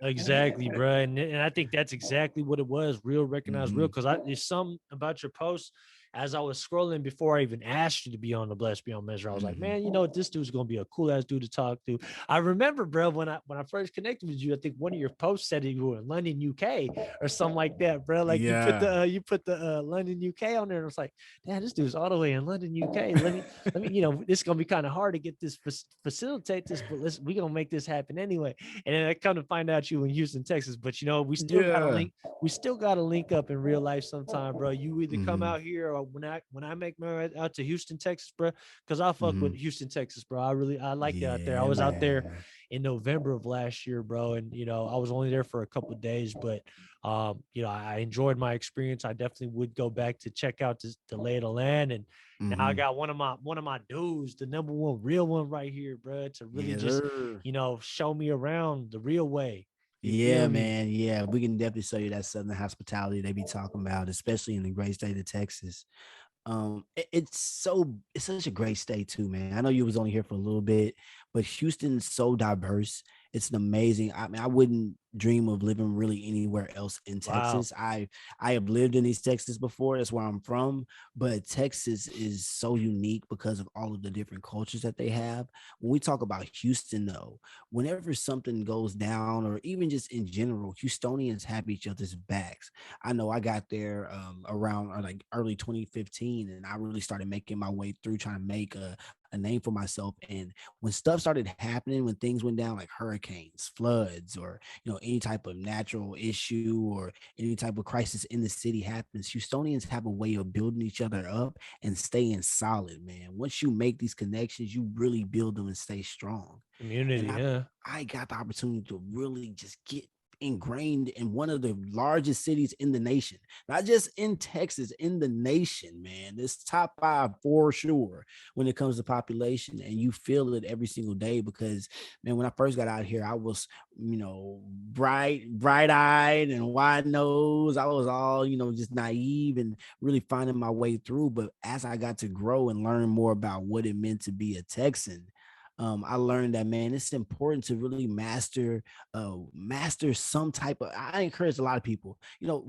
Exactly, bro. And I think that's exactly what it was. Real, recognize real. Mm-hmm. Because there's something about your post. As I was scrolling before I even asked you to be on the Blessed Beyond Measure, I was like, Mm-hmm. man, you know what? This dude's gonna be a cool ass dude to talk to. I remember, bro, when I first connected with you, I think one of your posts said you were in London, UK, or something like that, bro. Like Yeah. you put the London, UK on there, and I was like, damn, this dude's all the way in London, UK. Let me, this is gonna be kind of hard to get this facilitate this, but we gonna make this happen anyway. And then I come to find out you in Houston, Texas. But we still gotta Yeah. link. We still gotta link up in real life sometime, bro. You either come Mm-hmm. out here or when I make my way out to Houston, Texas, bro. Because I fuck Mm-hmm. with Houston, Texas, bro. I like it out there. I Yeah, was out there man. in November of last year, bro, and I was only there for a couple of days, but I enjoyed my experience. I definitely would go back to check out the lay of the land, and now I Mm-hmm. got one of my dudes, the number one real one right here, bro, to really Yes, just sir. show me around the real way. You Yeah, feel me? man. Yeah, we can definitely show you that Southern hospitality they be talking about, especially in the great state of Texas. It's such a great state too, man. I know you was only here for a little bit, but Houston's so diverse. It's an amazing. I mean, I wouldn't dream of living really anywhere else in Wow. Texas. I have lived in East Texas before. That's where I'm from. But Texas is so unique because of all of the different cultures that they have. When we talk about Houston, though, whenever something goes down, or even just in general, Houstonians have each other's backs. I know I got there around like early 2015, and I really started making my way through trying to make a name for myself. And when stuff started happening, when things went down, like hurricanes, floods, or any type of natural issue or any type of crisis in the city happens, Houstonians have a way of building each other up and staying solid, man. Once you make these connections, you really build them and stay strong. And Community, yeah. I got the opportunity to really just get ingrained in one of the largest cities in the nation, not just in Texas, in the nation, man. This top five for sure when it comes to population, and you feel it every single day because, man, when I first got out here, I was, bright eyed and wide nose. I was all, just naive and really finding my way through. But as I got to grow and learn more about what it meant to be a Texan, I learned that, man, it's important to really master some type of. I encourage a lot of people,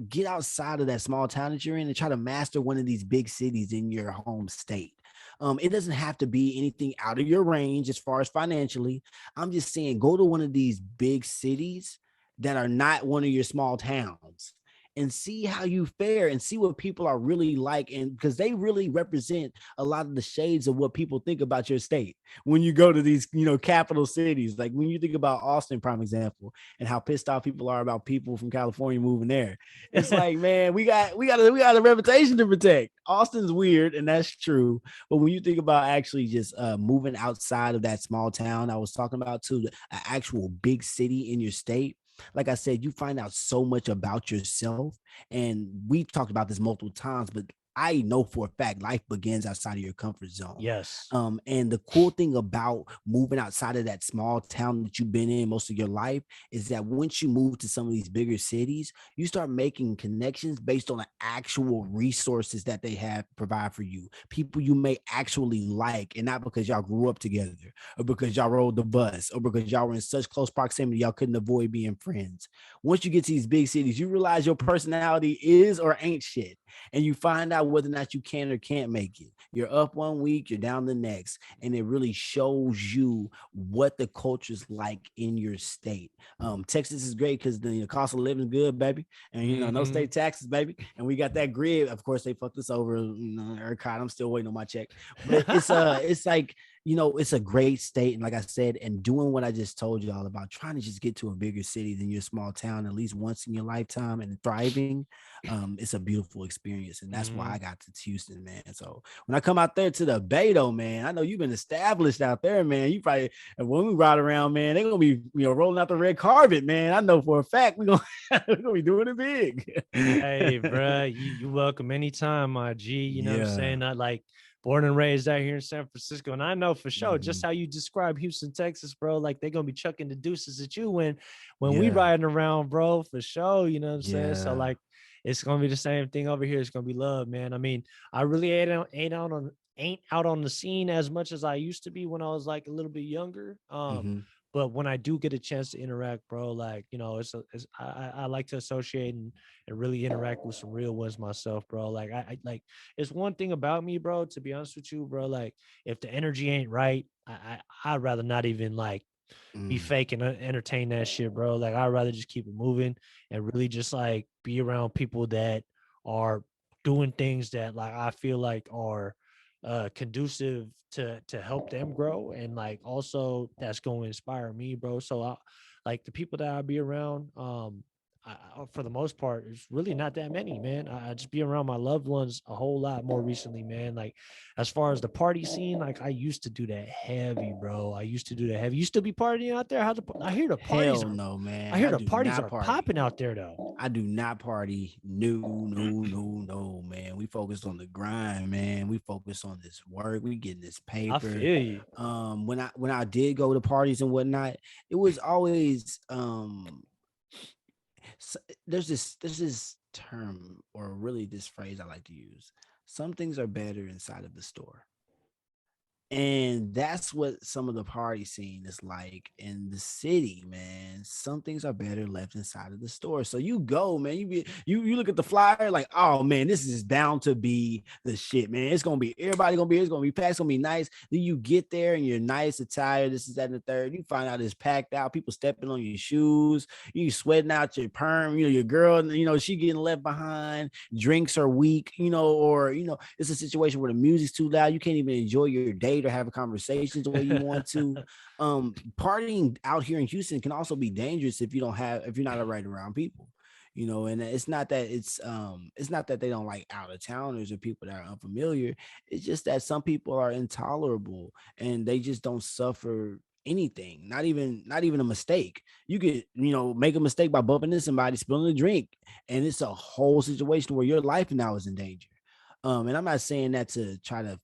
get outside of that small town that you're in and try to master one of these big cities in your home state. It doesn't have to be anything out of your range as far as financially. I'm just saying, go to one of these big cities that are not one of your small towns and see how you fare and see what people are really like. And because they really represent a lot of the shades of what people think about your state when you go to these, capital cities. Like when you think about Austin, prime example, and how pissed off people are about people from California moving there. It's like, man, we got a reputation to protect. Austin's weird, and that's true. But when you think about actually just moving outside of that small town I was talking about to an actual big city in your state, like I said, you find out so much about yourself. And we've talked about this multiple times, but I know for a fact life begins outside of your comfort zone. Yes. And the cool thing about moving outside of that small town that you've been in most of your life is that once you move to some of these bigger cities, you start making connections based on the actual resources that they have provide for you. People you may actually like, and not because y'all grew up together or because y'all rode the bus or because y'all were in such close proximity y'all couldn't avoid being friends. Once you get to these big cities, you realize your personality is or ain't shit, and you find out whether or not you can or can't make it. You're up one week, you're down the next, and it really shows you what the culture's like in your state. Texas is great because the cost of living is good, baby, and no state taxes, baby, and we got that grid. Of course, they fucked us over, ERCOT. I'm still waiting on my check, but it's like, it's a great state. And like I said, and doing what I just told you all about, trying to just get to a bigger city than your small town at least once in your lifetime and thriving, it's a beautiful experience. And that's why I got to Houston, man. So when I come out there to the Bay, though, man, I know you've been established out there, man. You probably, when we ride around, man, they're gonna be, rolling out the red carpet, man. I know for a fact we're gonna be doing it big. Hey, bro, you welcome anytime, my G. You know what I'm Yeah. saying? I like born and raised out here in San Francisco, and I know for sure just Mhm. how you describe Houston, Texas, bro. Like they're gonna be chucking the deuces at you when we Yeah. riding around, bro, for sure. You know what I'm saying? So Yeah. like, it's gonna be the same thing over here. It's gonna be love, man. I mean, I really ain't out on the scene as much as I used to be when I was like a little bit younger. Mhm. But when I do get a chance to interact, bro, like I like to associate and really interact with some real ones myself, bro. Like I like it's one thing about me, bro. To be honest with you, bro, like if the energy ain't right, I'd rather not even like be Mm. fake and entertain that shit, bro. Like I'd rather just keep it moving and really just like be around people that are doing things that like I feel like are conducive to help them grow and like also that's going to inspire me, bro. So I like the people that I be around for the most part it's really not that many, man. I just be around my loved ones a whole lot more recently, man. Like as far as the party scene, like I used to do that heavy, bro. I used to do that heavy. You still be partying out there? I hear the parties Hell are no, I man. hear I the do parties not are party. popping out there though. I do not party. No, no, no, no, man. We focused on the grind, man. We focus on this work. We getting this I paper. feel you. When I did go to parties and whatnot, it was always there's this term or really this phrase I like to use. Some things are better inside of the store. And that's what some of the party scene is like in the city, man. Some things are better left inside of the store. So you go, man. You look at the flyer, like, oh man, this is bound to be the shit, man. It's gonna be everybody gonna be, it's gonna be packed, it's gonna be nice. Then you get there and you're nice attire. This is that and the third. You find out it's packed out, people stepping on your shoes, you sweating out your perm, your girl, she getting left behind, drinks are weak, or it's a situation where the music's too loud, you can't even enjoy your date or have conversations the way you want to. Partying out here in Houston can also be dangerous if you're not right around people. And it's not that they don't like out of towners or people that are unfamiliar. It's just that some people are intolerable and they just don't suffer anything, not even a mistake. You could make a mistake by bumping into somebody, spilling a drink, and it's a whole situation where your life now is in danger. And I'm not saying that to try to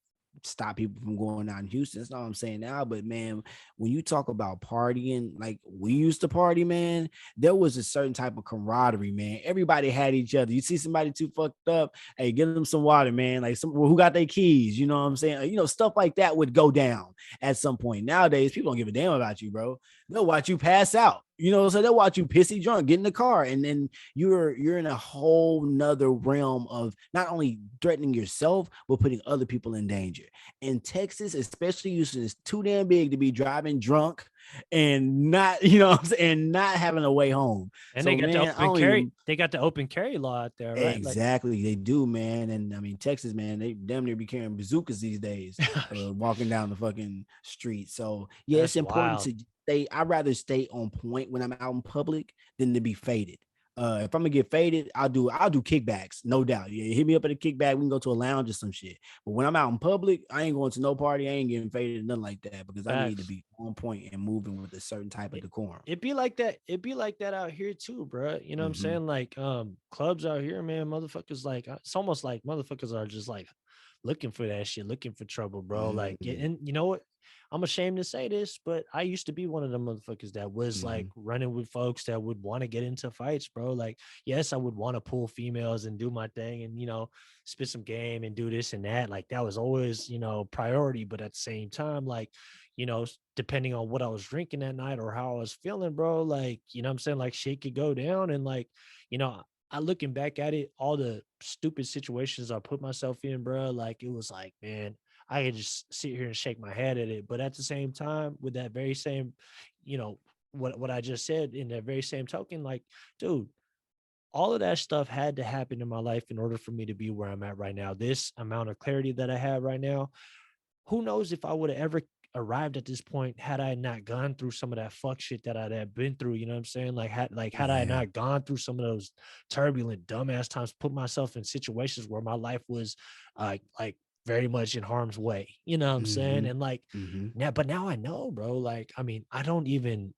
stop people from going out in Houston. That's not what I'm saying now. But man, when you talk about partying, like we used to party, man, there was a certain type of camaraderie, man. Everybody had each other. You see somebody too fucked up, hey, give them some water, man. Like some who got their keys, you know what I'm saying? You know, stuff like that would go down at some point. Nowadays, people don't give a damn about you, bro. They'll watch you pass out. You know, so they'll watch you pissy drunk, get in the car, and then you're in a whole nother realm of not only threatening yourself, but putting other people in danger. In Texas, especially, Houston is too damn big to be driving drunk and not, you know what I'm saying, and not having a way home. And they So got the man, I open don't carry. even They got the open carry law out there, right? Like, exactly they do, man. And I mean, Texas, man, they damn near be carrying bazookas these days, walking down the fucking street. So yeah, it's that's important wild. to stay. I'd rather stay on point when I'm out in public than to be faded. If I'm gonna get faded, I'll do kickbacks, no doubt. Yeah, hit me up at a kickback. We can go to a lounge or some shit. But when I'm out in public, I ain't going to no party. I ain't getting faded, nothing like that, because I need to Facts. be on point and moving with a certain type of It, decorum. it be like that. It be like that out here too, bro. You know what I'm Mm-hmm. saying? Like, clubs out here, man, motherfuckers, like, it's almost like motherfuckers are just like looking for that shit, looking for trouble, bro. Like, Mm-hmm. and you know what? I'm ashamed to say this, but I used to be one of them motherfuckers that was like Mm-hmm. running with folks that would want to get into fights, bro. Like, yes, I would want to pull females and do my thing and, spit some game and do this and that. Like, that was always, priority. But at the same time, like, depending on what I was drinking that night or how I was feeling, bro, like, what I'm saying, like, shit could go down. And like, you know, I looking back at it, all the stupid situations I put myself in, bro, like, it was like, man, I could just sit here and shake my head at it. But at the same time, with that very same, you know, what I just said, in that very same token, like, dude, all of that stuff had to happen in my life in order for me to be where I'm at right now. This amount of clarity that I have right now, who knows if I would have ever arrived at this point had I not gone through some of that fuck shit that I'd have been through. You know what I'm saying? Had I Yeah. not gone through some of those turbulent, dumbass times, put myself in situations where my life was like very much in harm's way. You know what I'm saying? Mm-hmm. And like Mm-hmm. now I know, bro. Like, I mean, I don't even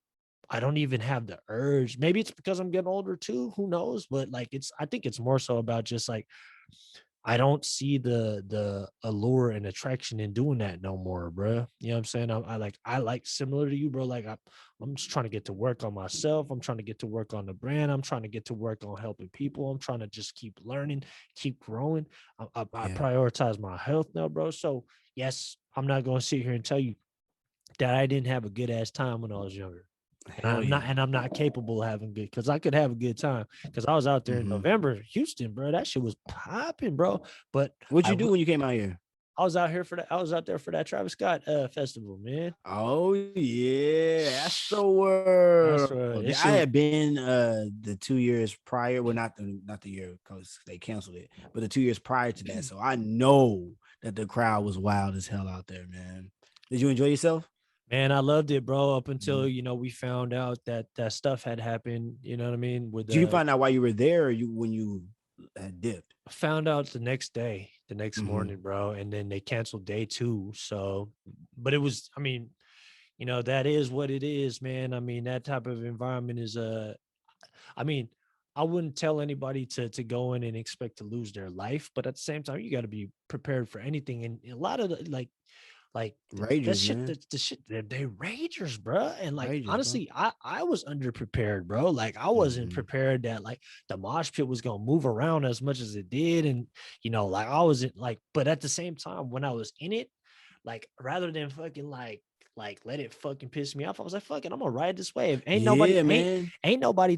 have the urge. Maybe it's because I'm getting older too. Who knows? But like, I think it's more so about just like, I don't see the allure and attraction in doing that no more, bro. You know what I'm saying? I like similar to you, bro. Like, I'm just trying to get to work on myself. I'm trying to get to work on the brand. I'm trying to get to work on helping people. I'm trying to just keep learning, keep growing. I Yeah. prioritize my health now, bro. So yes, I'm not going to sit here and tell you that I didn't have a good ass time when I was younger. And Hell yeah. I'm not capable of having good, because I could have a good time, because I was out there in Mm-hmm. November, Houston, bro. That shit was popping, bro. But What'd I you w- do when you came out here? I was out here for that. I was out there for that Travis Scott festival, man. Oh yeah, that's the That's word. right. This Yeah, I shit was, had been the 2 years prior. Well, not the year because they canceled it, but the 2 years prior to that. So I know that the crowd was wild as hell out there, man. Did you enjoy yourself? man. I loved it, bro. Up until Mhm. we found out that that stuff had happened. You know what I mean? With Did you find out why you were there, or you when you had dipped? found out the next day, the next Mm-hmm. morning, bro, and then they canceled day two. So, but it was, I mean, that is what it is, man. I mean, that type of environment is I mean, I wouldn't tell anybody to go in and expect to lose their life, but at the same time, you got to be prepared for anything. And a lot of that Ragers, shit, man. the shit, they ragers, bro. And like, Ragers, bro. honestly, I was underprepared, bro. Like, I wasn't Mm-hmm. prepared that like the mosh pit was gonna move around as much as it did, and like I wasn't like, but at the same time, when I was in it, like, rather than fucking like let it fucking piss me off, I was like, fucking, I'm gonna ride this wave. Ain't nobody Yeah, man. ain't nobody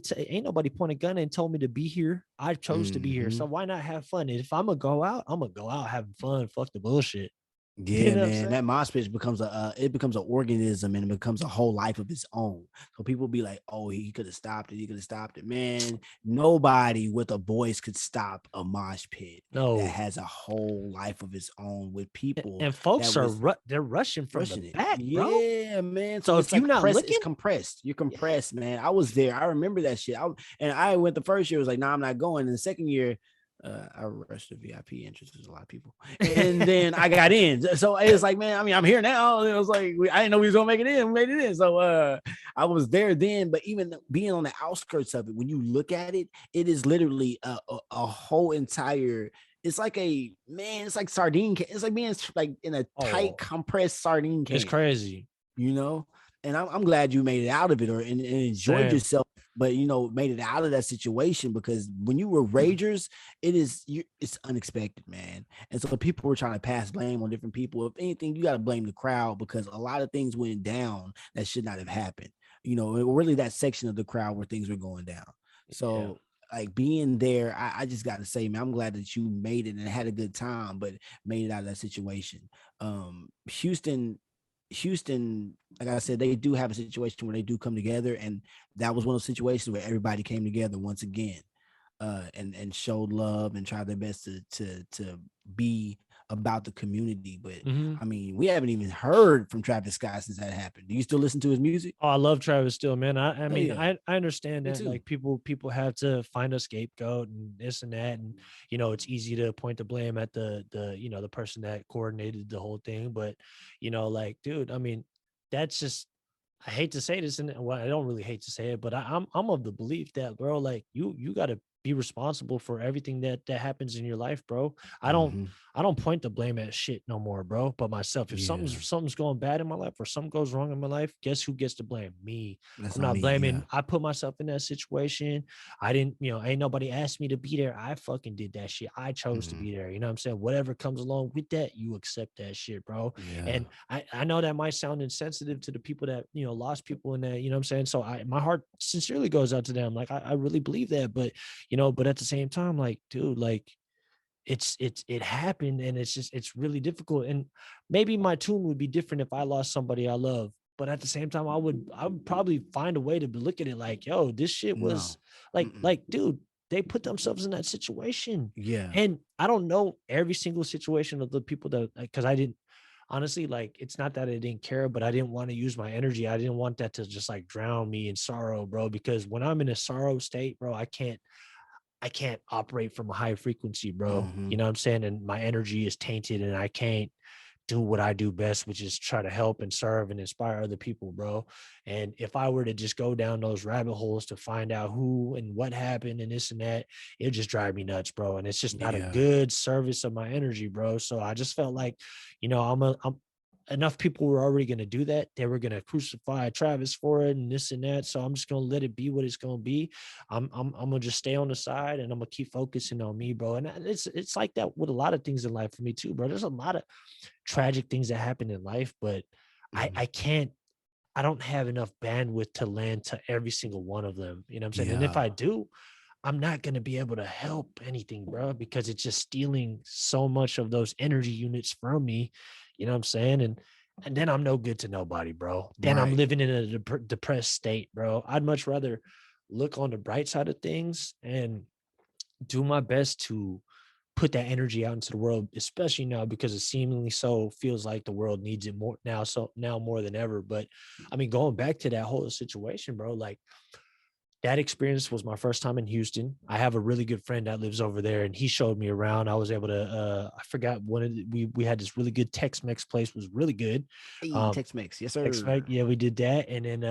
point a gun and told me to be here. I chose to be here, Mm-hmm. so why not have fun? And if I'm gonna go out, I'm gonna go out having fun. Fuck the bullshit. You Yeah, know what I'm man, saying? that mosh pit becomes it becomes an organism and it becomes a whole life of its own. So people be like, "Oh, he could have stopped it. He could have stopped it." Man, nobody with a voice could stop a mosh pit that No. has a whole life of its own with people And that folks are was they're rushing from the rushing it. back, bro. Yeah, man. So So it's if you're like not press. It's looking, compressed. You're yeah, compressed, man. I was there. I remember that shit. And I went the first year. Was like, "Nah, I'm not going." And the second year, I rushed the VIP entrance. There's a lot of people, and then I got in. So it's like, man, I mean, I'm here now. And it was like, I didn't know we was gonna make it in. We made it in. So I was there then. But even being on the outskirts of it, when you look at it, it is literally a whole entire. it's like it's like sardine can. It's like being like in a tight Oh, compressed sardine it's can, crazy. you know. And I'm glad you made it out of it, and enjoyed Same. yourself, but made it out of that situation, because when you were ragers, it's unexpected, man. And so people were trying to pass blame on different people. If anything, you got to blame the crowd, because a lot of things went down that should not have happened. Really that section of the crowd where things were going down. Yeah. So like being there, I just got to say, man, I'm glad that you made it and had a good time, but made it out of that situation. Houston, like I said, they do have a situation where they do come together, and that was one of those situations where everybody came together once again, and showed love and tried their best to be about the community. But Hmm. I mean, we haven't even heard from Travis Scott since that happened. Do you still listen to his music? Oh, I love Travis still, man. I Oh mean, yeah, I understand me that too. like people have to find a scapegoat and this and that, and it's easy to point the blame at the person that coordinated the whole thing, but like, dude, I mean, that's just, I hate to say this, and well, I don't really hate to say it, but I'm of the belief that, bro, like you got to be responsible for everything that happens in your life, bro. I don't Mm-hmm. I don't point the blame at shit no more, bro, but myself. If Yeah, something's going bad in my life or something goes wrong in my life, guess who gets to blame? Me. that's I'm on not me. Yeah. blaming. I put myself in that situation. I didn't, ain't nobody asked me to be there. I fucking did that shit. I chose to Mm-hmm. be there. You know what I'm saying? Whatever comes along with that, you accept that shit, bro. Yeah. And I know that might sound insensitive to the people that, lost people in that, you know what I'm saying? So my heart sincerely goes out to them. Like, I really believe that. But, but at the same time, like, dude, like, it happened, and it's really difficult. And maybe my tune would be different if I lost somebody I love, but at the same time, I would probably find a way to look at it like, yo, this shit was No. like Mm-mm. like dude, they put themselves in that situation. Yeah. And I don't know every single situation of the people that, because I didn't, honestly, like, it's not that I didn't care, but I didn't want to use my energy. I didn't want that to just like drown me in sorrow, bro, because when I'm in a sorrow state, bro, I can't operate from a high frequency, bro. Mm-hmm. You know what I'm saying? And my energy is tainted, and I can't do what I do best, which is try to help and serve and inspire other people, bro. And if I were to just go down those rabbit holes to find out who and what happened and this and that, it'd just drive me nuts, bro. And it's just not a Yeah. good service of my energy, bro. So I just felt like, I'm enough people were already going to do that. They were going to crucify Travis for it and this and that. So I'm just going to let it be what it's going to be. I'm gonna just stay on the side, and I'm gonna keep focusing on me, bro. And it's like that with a lot of things in life for me too, bro. There's a lot of tragic things that happen in life, but I Mm-hmm. I can't I don't have enough bandwidth to land to every single one of them. You know what I'm saying? And if Yeah. I do, I'm not going to be able to help anything, bro, because it's just stealing so much of those energy units from me. You know what I'm saying? And then I'm no good to nobody, bro. Then I'm Right. living in a depressed state, bro. I'd much rather look on the bright side of things and do my best to put that energy out into the world, especially now because it seemingly so feels like the world needs it more now. So now more than ever. But I mean, going back to that whole situation, bro, like, that experience was my first time in Houston. I have a really good friend that lives over there, and he showed me around. I was able to, I forgot we had this really good Tex-Mex place, was really good. Hey, Um, Tex Mex. Yes, Tex-Mex, sir. yeah, we did that. And then,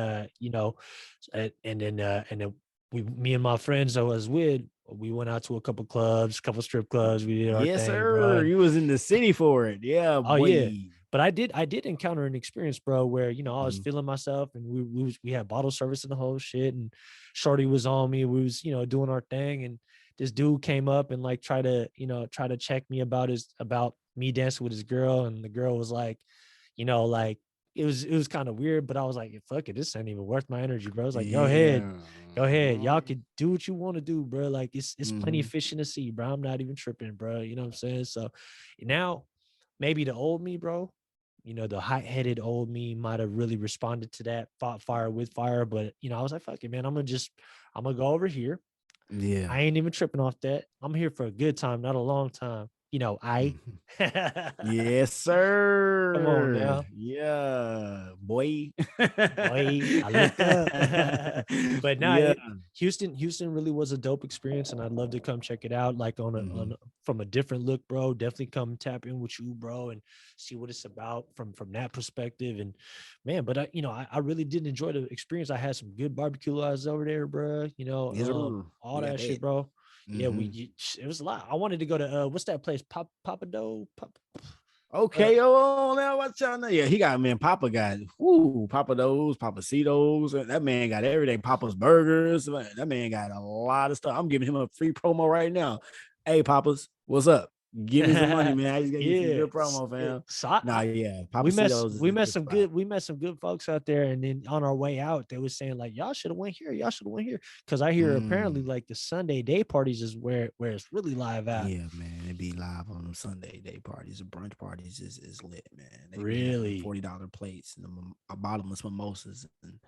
and then me and my friends I was with, we went out to a couple clubs, couple strip clubs. We did our Yes, thing, bro. sir. And You was in the city for it. Yeah, oh yeah. boy. But I did encounter an experience, bro, where I was Mhm. feeling myself, and we had bottle service and the whole shit, and Shorty was on me. We was, doing our thing, and this dude came up and like try to check me about me dancing with his girl, and the girl was like, like, it was kind of weird, but I was like, fuck it, this ain't even worth my energy, bro. I was like, Yeah. go ahead, y'all could do what you want to do, bro. Like, it's plenty of Mm-hmm. fish in the sea, bro. I'm not even tripping, bro. You know what I'm saying? So now, maybe the old me, bro, the hot-headed old me might have really responded to that, fought fire with fire. But I was like, fuck it, man. I'm gonna go over here. Yeah. I ain't even tripping off that. I'm here for a good time, not a long time. Mhm. Come Yes, on sir. now. Yeah, boy. Boy, I looked up. But nah, Yeah. Houston really was a dope experience, and I'd love to come check it out, like Mhm. from a different look, bro. Definitely come tap in with you, bro, and see what it's about from that perspective. And man, but I really did enjoy the experience. I had some good barbecue lives over there, bro. Yes, sir. All Yeah, I that shit, bet. bro. Yeah, Mm-hmm. it was a lot. I wanted to go to what's that place? Uh, Okay, oh, now what y'all know? Yeah, he got man. Papa got Papados, Papacitos. That man got everything. Papa's Burgers. Man, that man got a lot of stuff. I'm giving him a free promo right now. Hey, Papas, what's up? Give me some money, man. I just gave you some yeah. good promo, fam. So Nah, yeah, we met Papacitos is we a met good some spot. good folks out there, and then on our way out they was saying like y'all should have went here, y'all should have went here, because I hear apparently Mm. like the Sunday day parties is where it's really live at. Yeah, man. It be live on them Sunday day parties. The brunch parties is lit, man. They be having them Really. $40 plates and them bottomless mimosas. And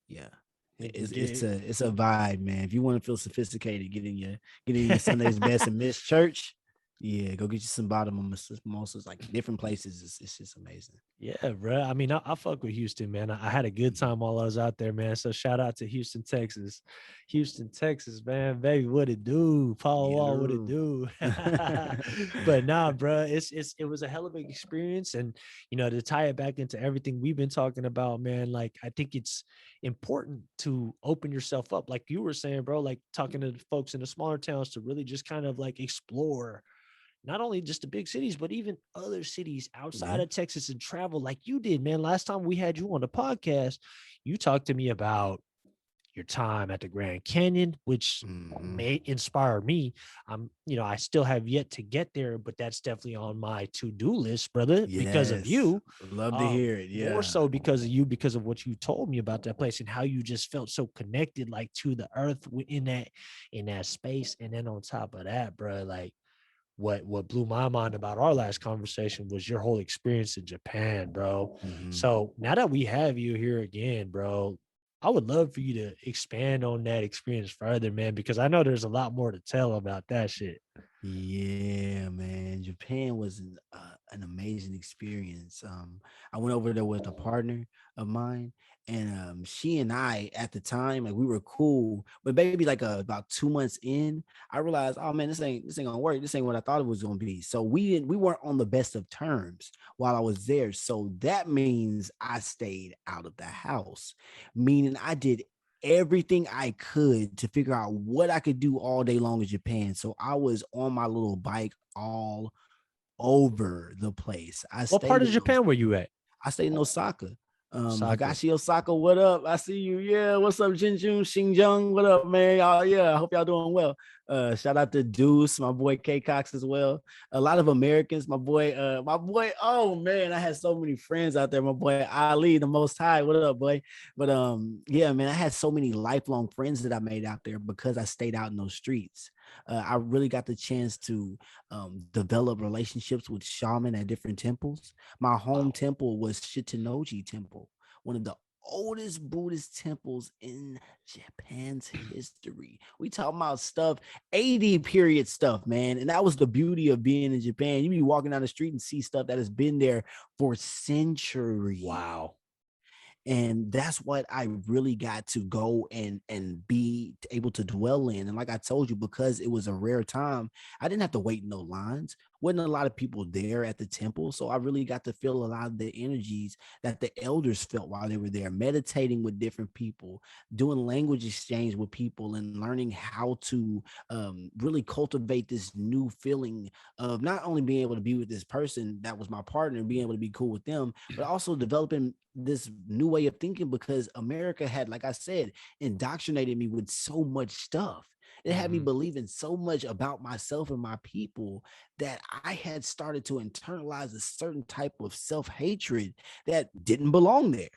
yeah. And It's a vibe, man. If you want to feel sophisticated, get in your Sunday's best and miss church. Yeah, go get you some bottomless mimosas, like different places. It's just amazing. Yeah, bro. I mean, I fuck with Houston, man. I had a good Mhm. time while I was out there, man. So shout out to Houston, Texas. Houston, Texas, man. Baby, what it do? Paul Yes, Wall, what it sir. do? But nah, bro, it was a hell of an experience. And to tie it back into everything we've been talking about, man, like I think it's important to open yourself up. Like you were saying, bro, like talking to the folks in the smaller towns to really just kind of like explore not only just the big cities, but even other cities outside Yeah. of Texas and travel like you did, man. Last time we had you on the podcast, you talked to me about your time at the Grand Canyon, which Hmm. may inspire me. I still have yet to get there, but that's definitely on my to-do list, brother, because of Yes. you. Love to hear it. More Yeah. so because of you, because of what you told me about that place and how you just felt so connected, like to the earth in that space. And then on top of that, bro, like what blew my mind about our last conversation was your whole experience in Japan, bro. Hmm. So now that we have you here again, bro, I would love for you to expand on that experience further, man, because I know there's a lot more to tell about that shit. Yeah, man. Japan was an amazing experience. I went over there with a partner of mine, and she and I at the time, like we were cool, but maybe like about 2 months in, I realized, oh man, this ain't gonna work. This ain't what I thought it was gonna be. So we weren't on the best of terms while I was there. So that means I stayed out of the house, meaning I did everything I could to figure out what I could do all day long in Japan. So I was on my little bike all over the place. What part of Japan were you at? I stayed in Osaka. Osaka. Higashi Osaka, what up? I see you. Yeah, what's up, Jinjun, Xinjiang? What up, man? Y'all, yeah, I hope y'all doing well. Shout out to Deuce, my boy K Cox as well. A lot of Americans, my boy. Oh man, I had so many friends out there. My boy Ali, the Most High. What up, boy? But yeah, man, I had so many lifelong friends that I made out there because I stayed out in those streets. I really got the chance to develop relationships with shaman at different temples. My home Wow. temple was Shitanoji Temple, one of the oldest Buddhist temples in Japan's history. We talking about stuff, 80 period stuff, man. And that was the beauty of being in Japan. You be walking down the street and see stuff that has been there for centuries, Wow. and that's what I really got to go and be able to dwell in. And like I told you, because it was a rare time, I didn't have to wait in no lines. Wasn't a lot of people there at the temple, so I really got to feel a lot of the energies that the elders felt while they were there, meditating with different people, doing language exchange with people, and learning how to really cultivate this new feeling of not only being able to be with this person that was my partner, being able to be cool with them, but also developing this new way of thinking, because America had, like I said, indoctrinated me with so much stuff. It had me Mhm. believing so much about myself and my people that I had started to internalize a certain type of self-hatred that didn't belong there.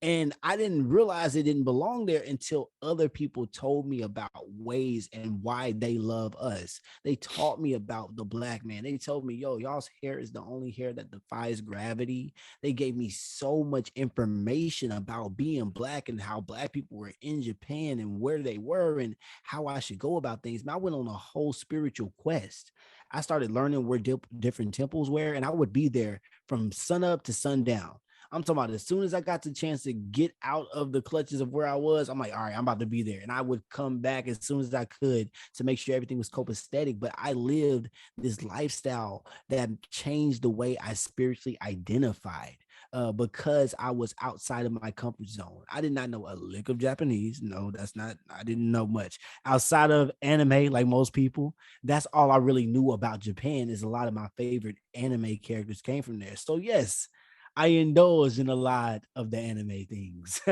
And I didn't realize it didn't belong there until other people told me about ways and why they love us. They taught me about the black man. They told me, yo, y'all's hair is the only hair that defies gravity. They gave me so much information about being black and how black people were in Japan and where they were and how I should go about things. Man, I went on a whole spiritual quest. I started learning where different temples were, and I would be there from sun up to sundown. I'm talking about as soon as I got the chance to get out of the clutches of where I was, I'm like, all right, I'm about to be there. And I would come back as soon as I could to make sure everything was copacetic. But I lived this lifestyle that changed the way I spiritually identified. Because I was outside of my comfort zone. I did not know a lick of Japanese. No, I didn't know much. Outside of anime, like most people, that's all I really knew about Japan. Is a lot of my favorite anime characters came from there. So yes, I indulged in a lot of the anime things.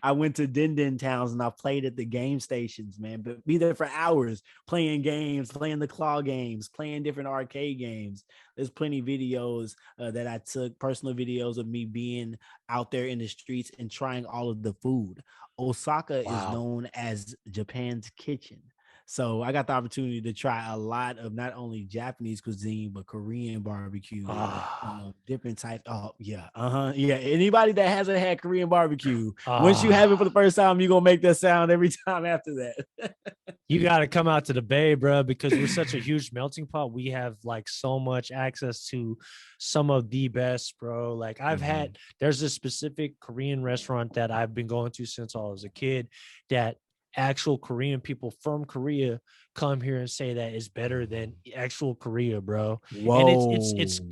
I went to Din towns and I played at the game stations, man, but be there for hours playing games, playing the claw games, playing different arcade games. There's plenty of videos that I took, personal videos of me being out there in the streets and trying all of the food. Osaka is Wow. known as Japan's kitchen. So I got the opportunity to try a lot of not only Japanese cuisine, but Korean barbecue, Ah, different types. Oh yeah, yeah. Anybody that hasn't had Korean barbecue, once you have it for the ah. first time, you're gonna make that sound every time after that. You got to come out to the Bay, bro, because we're such a huge melting pot. We have like so much access to some of the best, bro. Like Mhm. there's a specific Korean restaurant that I've been going to since I was a kid that actual Korean people from Korea come here and say that is better than actual Korea, bro. And Whoa.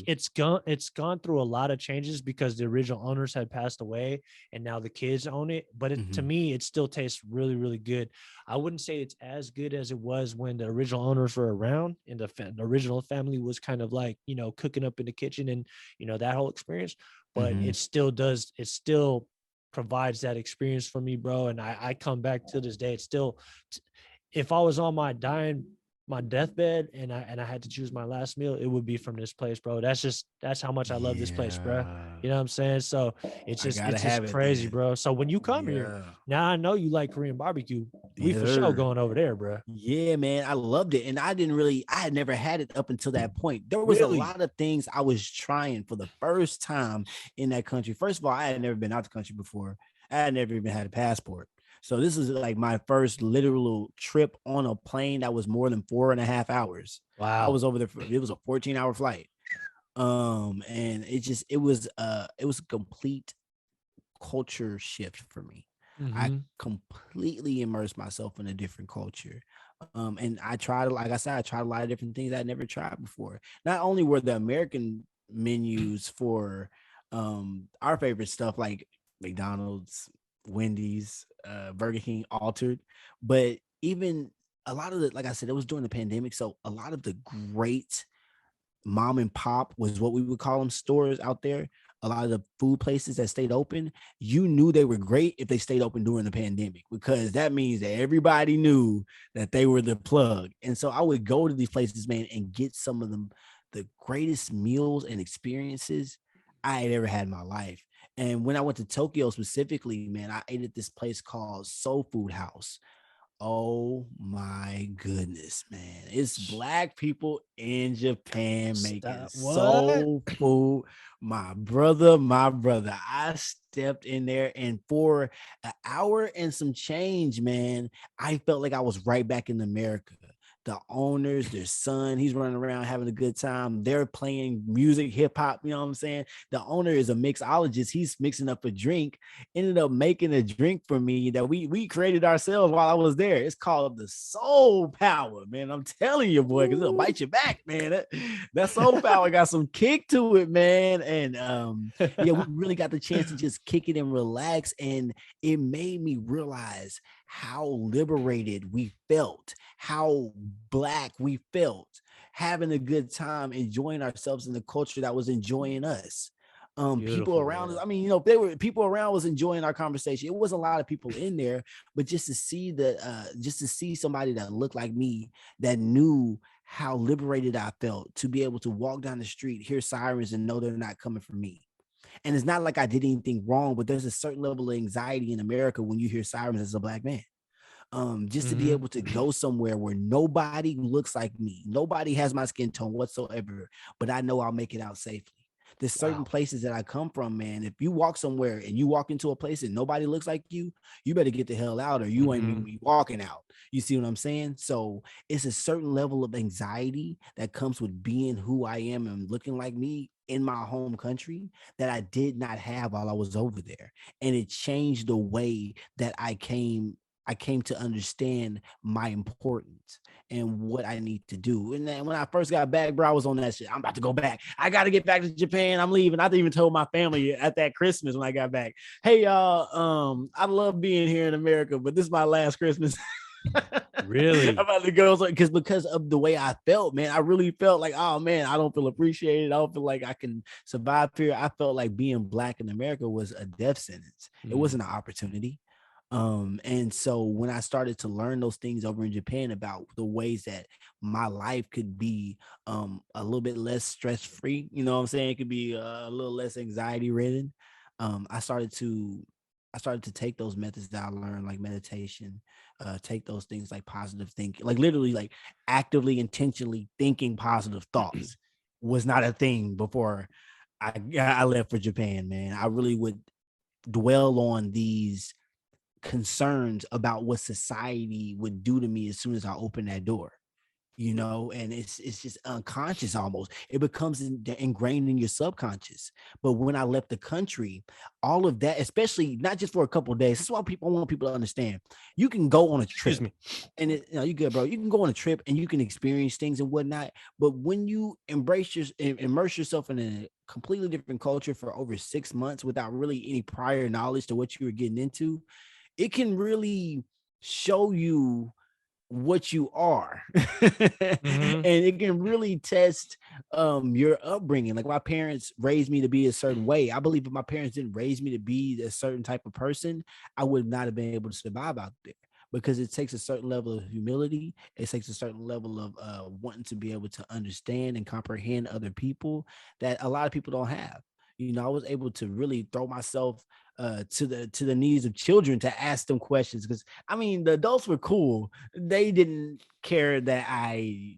it's gone through a lot of changes because the original owners had passed away and now the kids own it. But to Mhm. me, it still tastes really, really good. I wouldn't say it's as good as it was when the original owners were around and the original family was kind of like, cooking up in the kitchen and, that whole experience. But Mhm. it still provides that experience for me, bro. And I come back to this day. It's still, if I was on my deathbed and I had to choose my last meal, it would be from this place, bro. That's how much I love this place, bro. Yeah. You know what I'm saying? So I gotta it's just have it crazy, then. bro. So when you come here, Yeah. now I know you like Korean barbecue. We Yes, for sure sir. going over there, bro. Yeah, man, I loved it. And I had never had it up until that point. There was a Really? lot of things I was trying for the first time in that country. First of all, I had never been out the country before. I had never even had a passport. So this is like my first literal trip on a plane that was more than 4.5 hours. I Wow. was over there it was a 14-hour flight. And it was a complete culture shift for me. I Mm-hmm. completely immersed myself in a different culture. And I tried, like I said, I tried a lot of different things I'd never tried before. Not only were the American menus for our favorite stuff like McDonald's, Wendy's, Burger King altered, but even a lot of the, like I said, it was during the pandemic. So a lot of the great mom and pop was what we would call them stores out there. A lot of the food places that stayed open, you knew they were great if they stayed open during the pandemic because that means that everybody knew that they were the plug. And so I would go to these places, man, and get some of them the greatest meals and experiences I had ever had in my life. And when I went to Tokyo specifically, man, I ate at this place called Soul Food House. Oh my goodness, man. It's black people in Japan making Stop. What? soul food. My brother. I stepped in there and for an hour and some change, man, I felt like I was right back in America. The owners, their son, he's running around having a good time. They're playing music, hip hop, you know what I'm saying? The owner is a mixologist. He's mixing up a drink, ended up making a drink for me that we created ourselves while I was there. It's called the Soul Power, man. I'm telling you, boy, because it'll bite you back, man. That Soul Power got some kick to it, man. And yeah, we really got the chance to just kick it and relax. And it made me realize how liberated we felt, how black we felt, having a good time, enjoying ourselves in the culture that was enjoying us. People Beautiful, around us. bro. I mean, they were people around was enjoying our conversation. It was a lot of people in there, but just to see somebody that looked like me, that knew how liberated I felt to be able to walk down the street, hear sirens, and know they're not coming for me. And it's not like I did anything wrong, but there's a certain level of anxiety in America when you hear sirens as a black man. Just to be Mm-hmm. able to go somewhere where nobody looks like me, nobody has my skin tone whatsoever, but I know I'll make it out safely. There's certain Wow. places that I come from, man. If you walk somewhere and you walk into a place and nobody looks like you better get the hell out or you ain't Mm-hmm. be walking out. You see what I'm saying? So it's a certain level of anxiety that comes with being who I am and looking like me in my home country that I did not have while I was over there. And it changed the way that I came to understand my importance and what I need to do. And then when I first got back, bro, I was on that shit. I'm about to go back. I got to get back to Japan. I'm leaving. I even told my family at that Christmas when I got back, hey, y'all, I love being here in America, but this is my last Christmas. Really? I'm about to go because of the way I felt, man. I really felt like, oh man, I don't feel appreciated. I don't feel like I can survive here. I felt like being black in America was a death sentence. It wasn't an opportunity. And so when I started to learn those things over in Japan about the ways that my life could be a little bit less stress-free, you know what I'm saying? It could be a little less anxiety ridden. I started to take those methods that I learned, like meditation, take those things like positive thinking, like literally like actively, intentionally thinking positive thoughts was not a thing before I left for Japan, man. I really would dwell on these concerns about what society would do to me as soon as I open that door, and it's just unconscious almost. It becomes ingrained in your subconscious. But when I left the country, all of that, especially not just for a couple of days, that's why I want people to understand. You can go on a Excuse trip, me. and you good, bro. You can go on a trip and you can experience things and whatnot. But when you immerse yourself in a completely different culture for over 6 months without really any prior knowledge to what you were getting into, it can really show you what you are. And it can really test your upbringing. Like my parents raised me to be a certain way. I believe if my parents didn't raise me to be a certain type of person, I would not have been able to survive out there, because it takes a certain level of humility. It takes a certain level of wanting to be able to understand and comprehend other people that a lot of people don't have. I was able to really throw myself to the knees of children to ask them questions, because I mean the adults were cool. They didn't care that I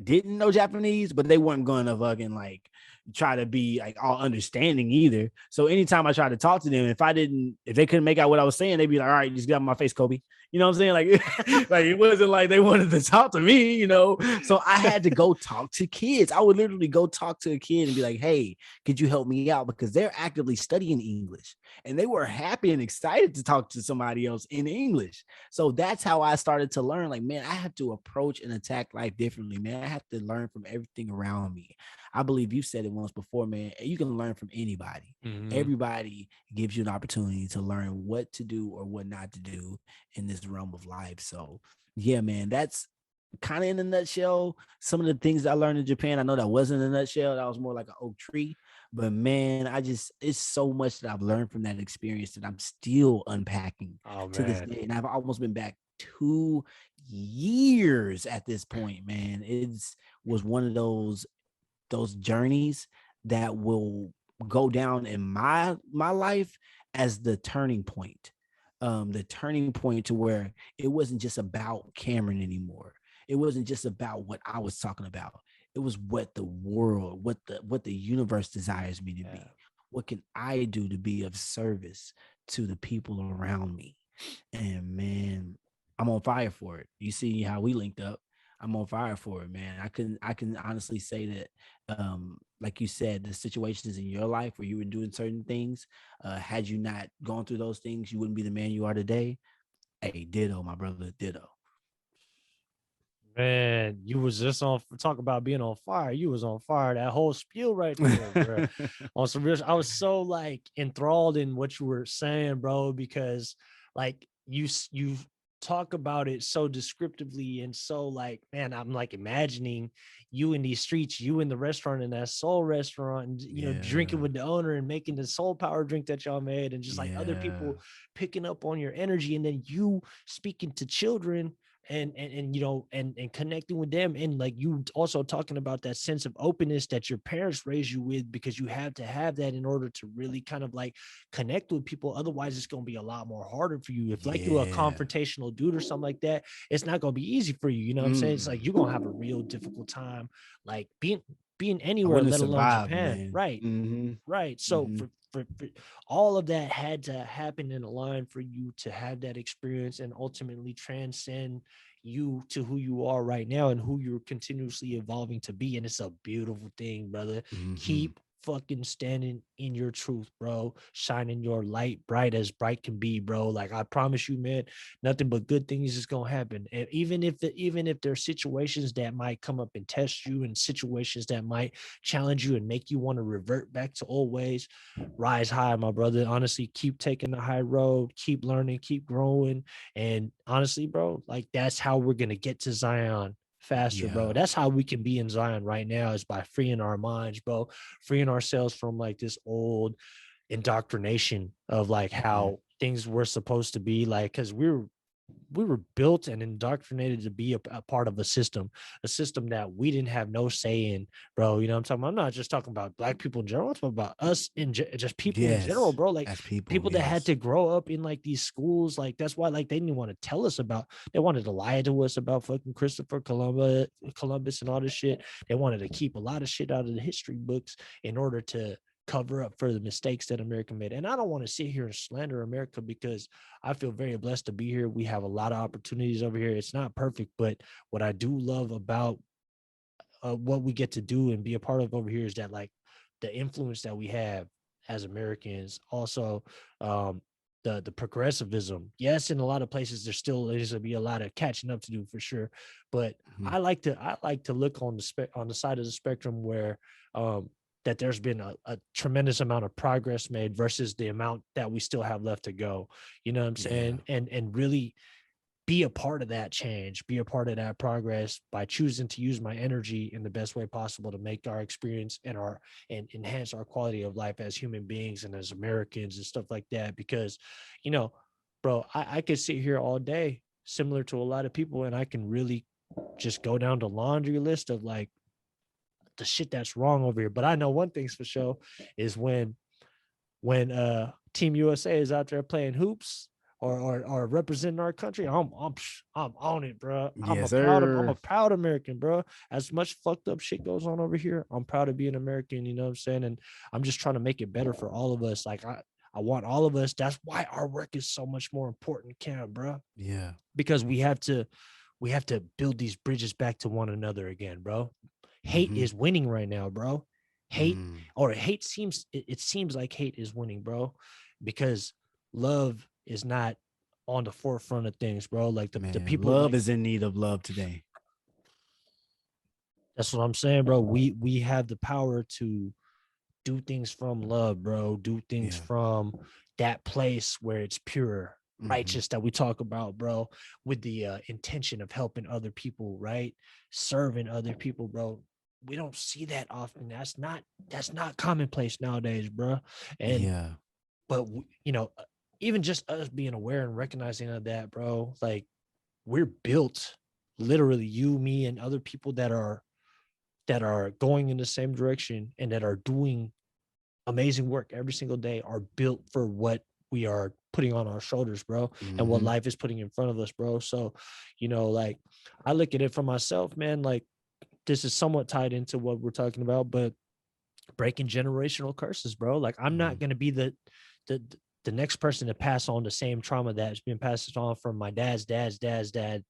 didn't know Japanese, but they weren't going to fucking like try to be like all understanding either. So anytime I tried to talk to them, if they couldn't make out what I was saying, they'd be like, all right, just get out of my face, Kobe. You know what I'm saying? Like, like it wasn't like they wanted to talk to me, So I had to go talk to kids. I would literally go talk to a kid and be like, hey, could you help me out? Because they're actively studying English and they were happy and excited to talk to somebody else in English. So that's how I started to learn, like, man, I have to approach and attack life differently, man. I have to learn from everything around me. I believe you said it once before, man. You can learn from anybody. Everybody gives you an opportunity to learn what to do or what not to do in this realm of life. So, yeah, man, that's kind of in a nutshell some of the things I learned in Japan. I know that wasn't a nutshell. That was more like an oak tree. But man, it's so much that I've learned from that experience that I'm still unpacking to this day. And I've almost been back 2 years at this point, man. Was one of those journeys that will go down in my life as the turning point. The turning point to where it wasn't just about Cameron anymore. It wasn't just about what I was talking about. It was what the world, what the universe desires me to be. What can I do to be of service to the people around me? And man, I'm on fire for it. You see how we linked up. I'm on fire for it, man. I can honestly say that, like you said, the situations in your life where you were doing certain things, had you not gone through those things, you wouldn't be the man you are today. Hey, ditto, my brother, ditto. Man, you was just on talk about being on fire. You was on fire. That whole spiel right there, bro. On some real, I was so like enthralled in what you were saying, bro, because like you talk about it so descriptively and so like, man, I'm like imagining you in these streets, you in the restaurant in that soul restaurant, and drinking with the owner and making the soul power drink that y'all made, and just like other people picking up on your energy, and then you speaking to children and connecting with them, and like you also talking about that sense of openness that your parents raised you with, because you have to have that in order to really kind of like connect with people. Otherwise it's going to be a lot more harder for you. If like you're a confrontational dude or something like that, it's not going to be easy for you. You know what I'm saying? It's like you're going to have a real difficult time like being I anywhere, wouldn't let alone survive, Japan. man. Right. Right. So for all of that had to happen in a line for you to have that experience and ultimately transcend you to who you are right now and who you're continuously evolving to be. And it's a beautiful thing, brother. Mm-hmm. Keep fucking standing in your truth, bro. Shining your light bright as bright can be, bro. Like I promise you, man, nothing but good things is gonna happen. And even if there's situations that might come up and test you, and situations that might challenge you and make you want to revert back to old ways, rise high, my brother. Honestly, keep taking the high road, keep learning, keep growing. And honestly, bro, like that's how we're gonna get to Zion faster, bro. Yeah. That's how we can be in Zion right now, is by freeing our minds, bro, freeing ourselves from like this old indoctrination of like Mm-hmm. how things were supposed to be, like because we were built and indoctrinated to be a part of a system that we didn't have no say in, bro. You know what I'm talking about? I'm not just talking about black people in general. I'm talking about us just people in general, Yes. bro. Like As people, people that had yes. to grow up in like these schools. Like that's why like they didn't want to tell us about, they wanted to lie to us about fucking Christopher Columbus and all this shit. They wanted to keep a lot of shit out of the history books in order to cover up for the mistakes that America made. And I don't want to sit here and slander America, because I feel very blessed to be here. We have a lot of opportunities over here. It's not perfect, but what I do love about what we get to do and be a part of over here is that like the influence that we have as Americans. Also, um, the progressivism. Yes, in a lot of places there's gonna be a lot of catching up to do for sure. But Mm-hmm. I like to look on on the side of the spectrum where um that there's been a tremendous amount of progress made versus the amount that we still have left to go. You know what I'm Yeah. saying? And really be a part of that change, be a part of that progress by choosing to use my energy in the best way possible to make our experience and enhance our quality of life as human beings and as Americans and stuff like that. Because, you know, bro, I could sit here all day, similar to a lot of people, and I can really just go down the laundry list of like the shit that's wrong over here. But I know one thing's for sure is when Team USA is out there playing hoops or representing our country, I'm on it, bro. Yes, I'm sir. a proud American, bro. As much fucked up shit goes on over here, I'm proud to be an American. You know what I'm saying? And I'm just trying to make it better for all of us. Like I want all of us. That's why our work is so much more important, Cam, bro. Yeah. Because we have to build these bridges back to one another again, bro. Hate Mm-hmm. is winning right now, bro. Hate Mm. or hate it seems like hate is winning, bro, because love is not on the forefront of things, bro. Like the Man, people love like, is in need of love today. that's what I'm saying, bro. We have the power to do things from love, bro. Do things Yeah. from that place where it's pure, Mm-hmm. righteous that we talk about, bro, with the intention of helping other people, right? Serving other people, bro. We don't see that often. That's not commonplace nowadays, bro. And Yeah. but even just us being aware and recognizing of that, bro, like we're built, literally you, me, and other people that are going in the same direction and that are doing amazing work every single day are built for what we are putting on our shoulders, bro, and what Mm-hmm. life is putting in front of us, bro. So, like I look at it for myself, man, like this is somewhat tied into what we're talking about, but breaking generational curses, bro. Like I'm Mm-hmm. not going to be the the next person to pass on the same trauma that's been passed on from my dad's dad.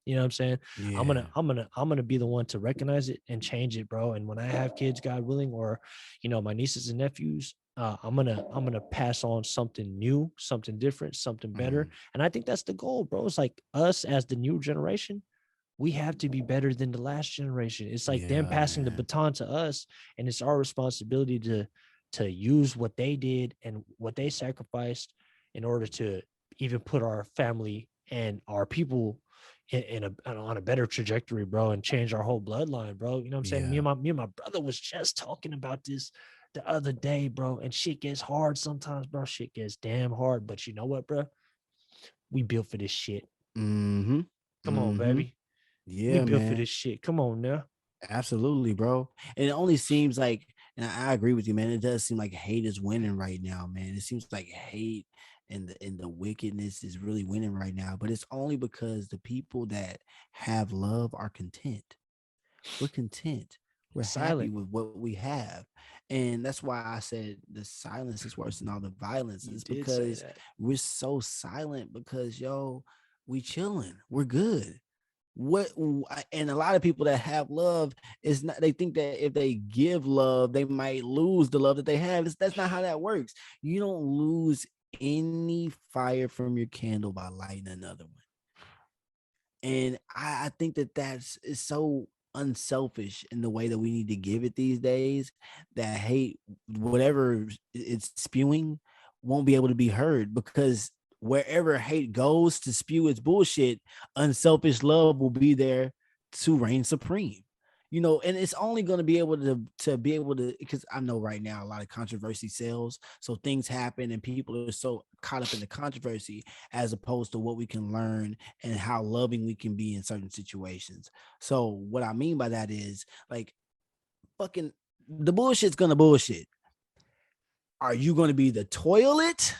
You know what I'm saying? I'm gonna Yeah. I'm gonna I'm gonna be the one to recognize it and change it, bro. And when I have kids, God willing, or my nieces and nephews, I'm gonna pass on something new, something different, something better. Mm. And I think that's the goal, bro. It's like us as the new generation, we have to be better than the last generation. It's like them Yeah, passing the man. baton to us, and it's our responsibility to use what they did and what they sacrificed in order to even put our family and our people on a better trajectory, bro, and change our whole bloodline, bro. You know what I'm saying? Me Yeah. and my brother was just talking about this the other day, bro. And shit gets hard sometimes, bro. Shit gets damn hard. But you know what, bro? We built for this shit. Mm-hmm. Come on, Mm-hmm. baby. We Yeah, built for man. this shit. Come on now. Absolutely, bro. And it only seems like, and I agree with you, man. It does seem like hate is winning right now, man. It seems like hate and the wickedness is really winning right now. But it's only because the people that have love are content. We're content. We're happy Silent. with what we have. And that's why I said the silence is worse than all the violence. You Is did say because that. we're so silent because we chilling. We're good. what and a lot of people that have love is not, they think that if they give love they might lose the love that they have. That's not how that works. You don't lose any fire from your candle by lighting another one. And I think that that's is so unselfish in the way that we need to give it these days, that hate, whatever it's spewing, won't be able to be heard, because wherever hate goes to spew its bullshit, unselfish love will be there to reign supreme. And it's only going to be able to be able to, because I know right now a lot of controversy sells, so things happen and people are so caught up in the controversy as opposed to what we can learn and how loving we can be in certain situations. So what I mean by that is, like, fucking the bullshit's gonna bullshit. Are you gonna be the toilet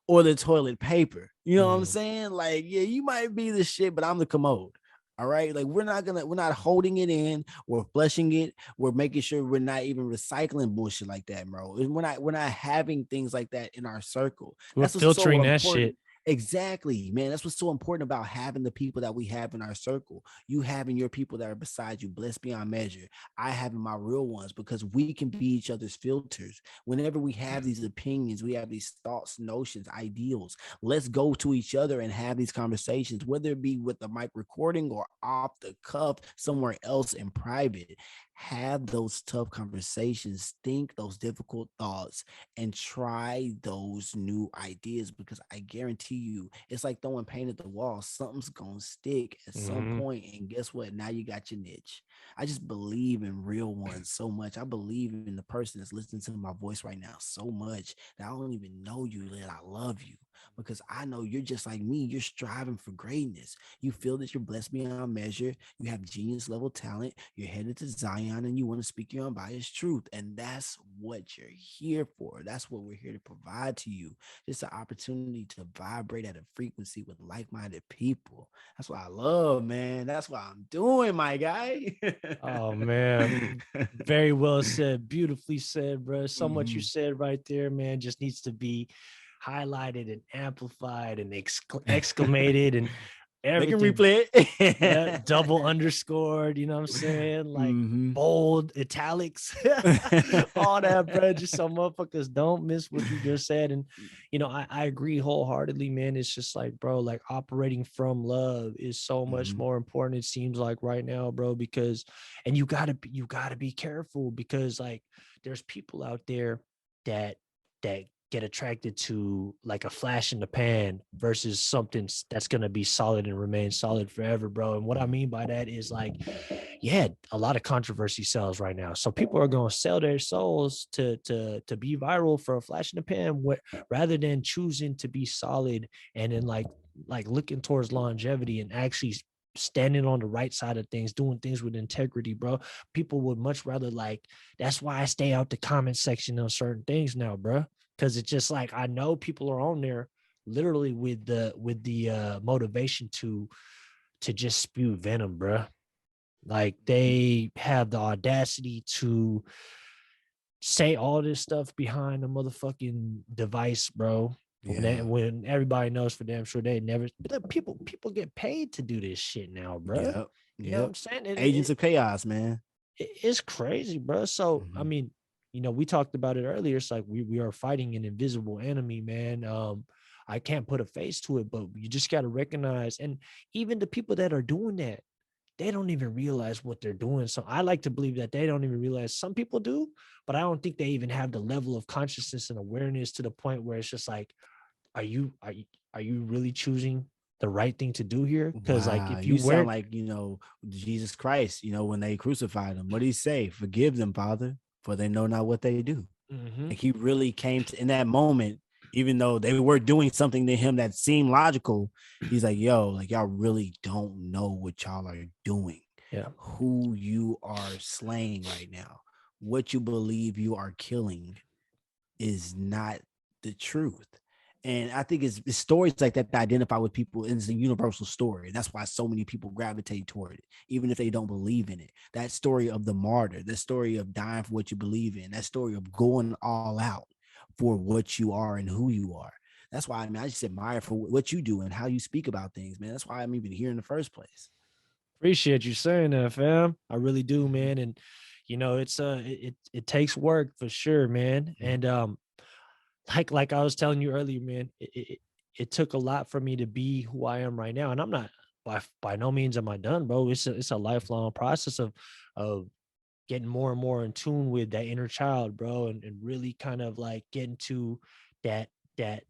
or the toilet paper? You know what I'm saying? Like, yeah, you might be the shit, but I'm the commode. All right. Like, we're not holding it in, we're flushing it, we're making sure we're not even recycling bullshit like that, bro. And we're not having things like that in our circle. We're That's what's so filtering that important. shit. Exactly, man. That's what's so important about having the people that we have in our circle. You having your people that are beside you, blessed beyond measure. I having my real ones, because we can be each other's filters. Whenever we have these opinions, we have these thoughts, notions, ideals, let's go to each other and have these conversations, whether it be with the mic recording or off the cuff somewhere else in private. Have those tough conversations, think those difficult thoughts, and try those new ideas, because I guarantee you it's like throwing paint at the wall. Something's gonna stick at some point, and guess what? Now you got your niche. I just believe in real ones so much. I believe in the person that's listening to my voice right now so much that I don't even know you, that I love you, because I know you're just like me. You're striving for greatness. You feel that you're blessed beyond measure. You have genius level talent. You're headed to Zion and you want to speak your unbiased truth. And that's what you're here for. That's what we're here to provide to you. Just an opportunity to vibrate at a frequency with like-minded people. That's what I love, man. That's what I'm doing, my guy. Oh man, very well said, beautifully said, bro. So much you Mhm. said right there, man, just needs to be highlighted and amplified and exclamated and They can everything. replay Yeah, it. double underscored, you know what I'm saying? Like Mhm. bold, italics, all that, bro. Just so motherfuckers don't miss what you just said. And I agree wholeheartedly, man. It's just like, bro, like operating from love is so much Mhm. more important, it seems like right now, bro, because and you gotta be careful, because like there's people out there that get attracted to like a flash in the pan versus something that's going to be solid and remain solid forever, bro. And what I mean by that is like, yeah, a lot of controversy sells right now. So people are going to sell their souls to be viral for a flash in the pan, rather than choosing to be solid and then like looking towards longevity and actually standing on the right side of things, doing things with integrity, bro. People would much rather like, that's why I stay out the comment section on certain things now, bro. Cause it's just like, I know people are on there literally with the motivation to just spew venom, bro. Like they have the audacity to say all this stuff behind a motherfucking device, bro. Yeah. When everybody knows for damn sure they never, but people get paid to do this shit now, bro. Yep. You know what Yep. I'm saying? Agents of chaos, man. It's crazy, bro. So I Mhm. mean, we talked about it earlier. It's like we are fighting an invisible enemy, man. I can't put a face to it, but you just got to recognize, and even the people that are doing that, they don't even realize what they're doing. So I like to believe that they don't even realize. Some people do, but I don't think they even have the level of consciousness and awareness to the point where it's just like, are you are you are you really choosing the right thing to do here? Because like Wow, if you you sound weren't, like, Jesus Christ, when they crucified him. What did he say? Forgive them, Father, for they know not what they do. mm-hmm, Like, he really came to, in that moment, even though they were doing something to him that seemed logical, he's like, yo, like, y'all really don't know what y'all are doing, yeah, who you are slaying right now, what you believe you are killing is not the truth. And I think it's stories like that identify with people. And it's a universal story. That's why so many people gravitate toward it, even if they don't believe in it. That story of the martyr, that story of dying for what you believe in, that story of going all out for what you are and who you are. That's why, I mean, I just admire for what you do and how you speak about things, man. That's why I'm even here in the first place. Appreciate you saying that, fam. I really do, Mhm, man. And it's it takes work for sure, man. mhm, And like I was telling you earlier, man, it took a lot for me to be who I am right now. And I'm not by no means am I done, bro. It's a lifelong process of getting more and more in tune with that inner child, bro, and really kind of like getting to that that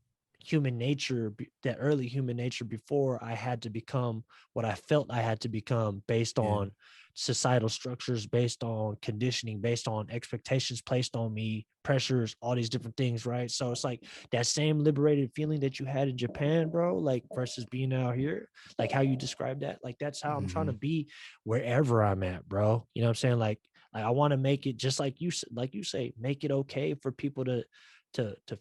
human nature, that early human nature before I had to become what I felt I had to become based yeah, on societal structures, based on conditioning, based on expectations placed on me, pressures, all these different things, right? So it's like that same liberated feeling that you had in Japan, bro, like versus being out here, like how you described that, like that's how I'm trying to mhm, be wherever I'm at, bro. You know what I'm saying? Like I want to make it just like you say, make it okay for people to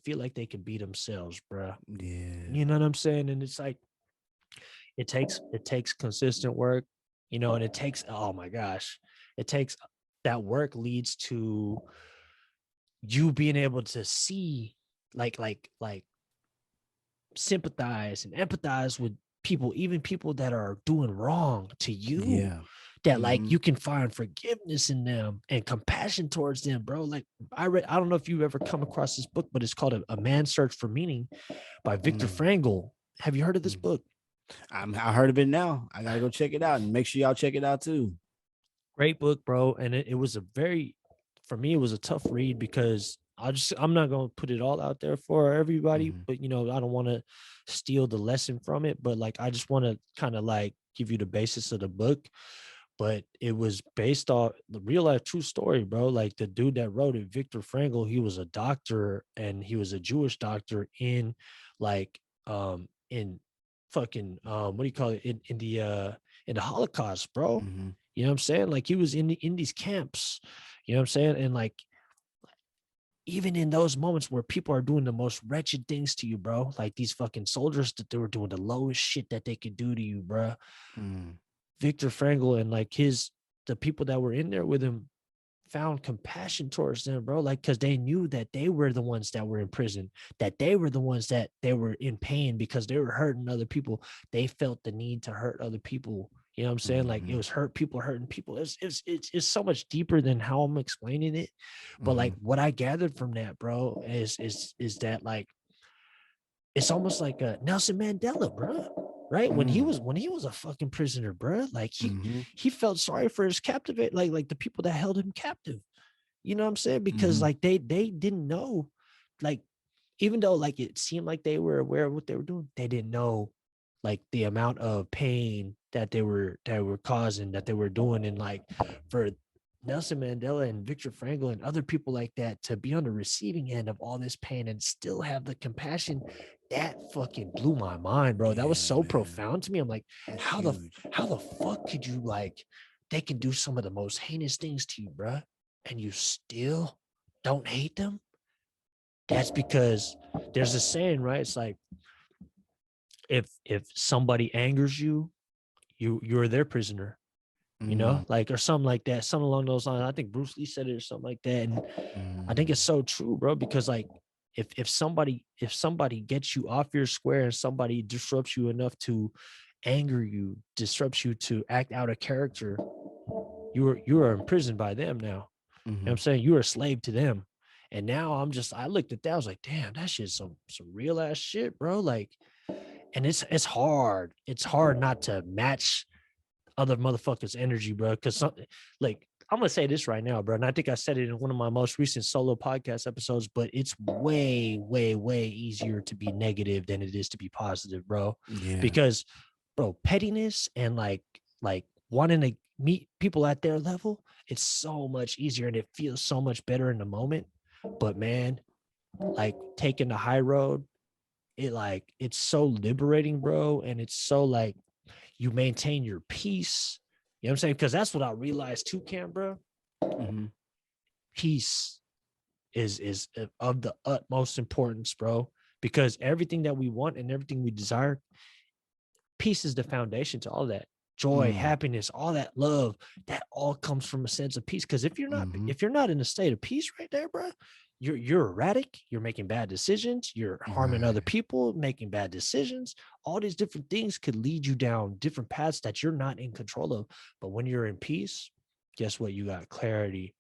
feel like they can be themselves, bro. yeah, You know what I'm saying? And it's like it takes consistent work, and it takes, oh my gosh, it takes that work leads to you being able to see, like sympathize and empathize with people, even people that are doing wrong to you, yeah, that like mhm, you can find forgiveness in them and compassion towards them, bro. Like I don't know if you've ever come across this book, but it's called A Man's Search for Meaning by Viktor mm, Frankl. Have you heard of this mm. book? I heard of it now. I gotta go check it out and make sure y'all check it out too. Great book, bro. And it was for me, it was a tough read because I'm not going to put it all out there for everybody, Mhm, but I don't want to steal the lesson from it. But like, I just want to kind of like give you the basis of the book. But it was based off the real life true story, bro. Like the dude that wrote it, Viktor Frankl, he was a doctor and he was a Jewish doctor like, in fucking, what do you call it? In the Holocaust, bro. mhm, You know what I'm saying? Like he was in these camps, you know what I'm saying? And like even in those moments where people are doing the most wretched things to you, bro, like these fucking soldiers that they were doing the lowest shit that they could do to you, bro. mm, Viktor Frankl and like the people that were in there with him found compassion towards them, bro. Like, because they knew that they were the ones that were in prison, that they were the ones that they were in pain because they were hurting other people. They felt the need to hurt other people. You know what I'm saying? Like it mhm, was hurt people hurting people. It's so much deeper than how I'm explaining it. But like mhm, what I gathered from that, bro, is that like it's almost like a Nelson Mandela, bro. Right mm, when he was a fucking prisoner, bro. Like mhm, he felt sorry for his captivate, like the people that held him captive. You know what I'm saying? Because mhm, like they didn't know, like even though like it seemed like they were aware of what they were doing, they didn't know like the amount of pain that were causing, that they were doing. And like for Nelson Mandela and Viktor Frankl and other people like that to be on the receiving end of all this pain and still have the compassion, that fucking blew my mind, bro. That was yeah, so man, profound to me. I'm like, that's how the huge. how the fuck could you, like, they can do some of the most heinous things to you, bro, and you still don't hate them? That's because there's a saying, right? It's like if somebody angers you, you're their prisoner, Mm, like, or something like that, something along those lines. I think Bruce Lee said it or something like that. And I think it's mm, so true, bro, because like if somebody gets you off your square and somebody disrupts you enough to anger you, disrupts you to act out a character, you are imprisoned by them now. You know what I'm mhm, saying? You're a slave to them. And now I looked at that, I was like, damn, that shit's some real ass shit, bro. Like, and it's hard. It's hard not to match other motherfuckers' energy, bro. Because like, I'm gonna say this right now, bro, and I think I said it in one of my most recent solo podcast episodes, but it's way, way, way easier to be negative than it is to be positive, bro. yeah, Because, bro, pettiness and like wanting to meet people at their level, it's so much easier and it feels so much better in the moment. But man, like taking the high road, it's so liberating, bro, and it's so like you maintain your peace. You know what I'm saying? Because that's what I realized too, Cam, bro. mhm, Peace is of the utmost importance, bro. Because everything that we want and everything we desire, peace is the foundation to all that. Joy, mm, happiness, all that love, that all comes from a sense of peace. Because if you're not mhm, if you're not in a state of peace right there, bro, you're erratic, you're making bad decisions, you're harming other Right. people, making bad decisions. All these different things could lead you down different paths that you're not in control of. But when you're in peace, guess what? You got clarity,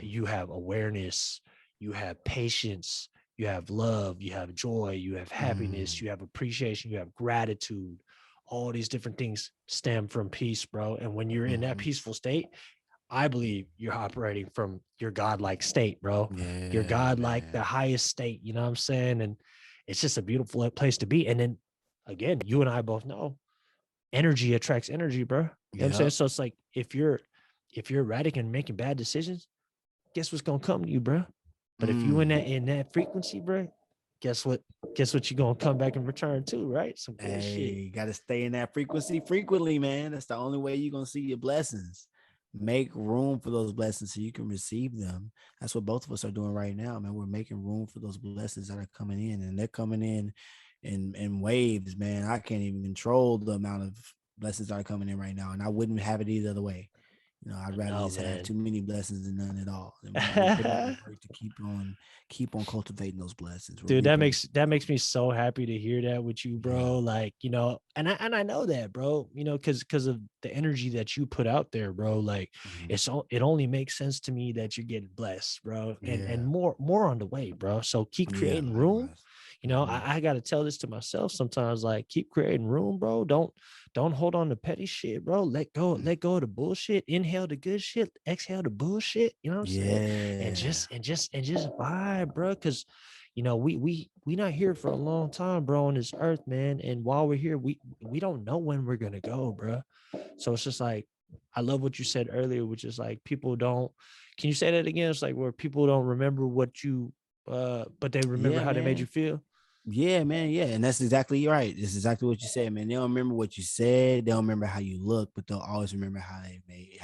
you have awareness, you have patience, you have love, you have joy, you have happiness, you have appreciation, you have gratitude. All these different things stem from peace, bro. And when you're in that peaceful state, I believe you're operating from your godlike state, bro. Your Yeah, godlike, the man. highest state, you know what I'm saying? And it's just a beautiful place to be. And then again, you and I both know energy attracts energy, bro. You know what I'm saying? Yep. So it's like if you're erratic and making bad decisions, guess what's gonna come to you, bro? But if you Mm. in that frequency, bro, guess what? Guess what you're gonna come back and return to, right? Some good shit. Hey, gotta stay in that frequency frequently, man. That's the only way you're gonna see your blessings. Make room for those blessings so you can receive them. That's what both of us are doing right now, man. We're making room for those blessings that are coming in, and they're coming in waves, man. I can't even control the amount of blessings that are coming in right now, and I wouldn't have it either other way. I'd I rather know, just have man. too many blessings than none at all. And we're putting in the work to keep on cultivating those blessings. We're Dude, reaping them. that makes me so happy to hear that with you, Yeah. bro. Like, and I know that, bro, because of the energy that you put out there, bro. Like, Mhm. it only makes sense to me that you're getting blessed, bro. And Yeah. more on the way, bro. So keep Yeah, creating room. likewise. Mhm. I gotta tell this to myself sometimes, like keep creating room, bro. Don't hold on to petty shit, bro. Mm. Let go of the bullshit, inhale the good shit, exhale the bullshit, you know what I'm saying? Yeah. And just vibe, bro. Cause we not here for a long time, bro, on this earth, man. And while we're here, we don't know when we're gonna go, bro. So it's just like I love what you said earlier, which is like people don't. Can you say that again? It's like where people don't remember what you, but they remember Yeah, how they made you man. feel. Yeah, man. Yeah. And that's exactly right. That's exactly what you said, man. They don't remember what you said. They don't remember how you look, but they'll always remember how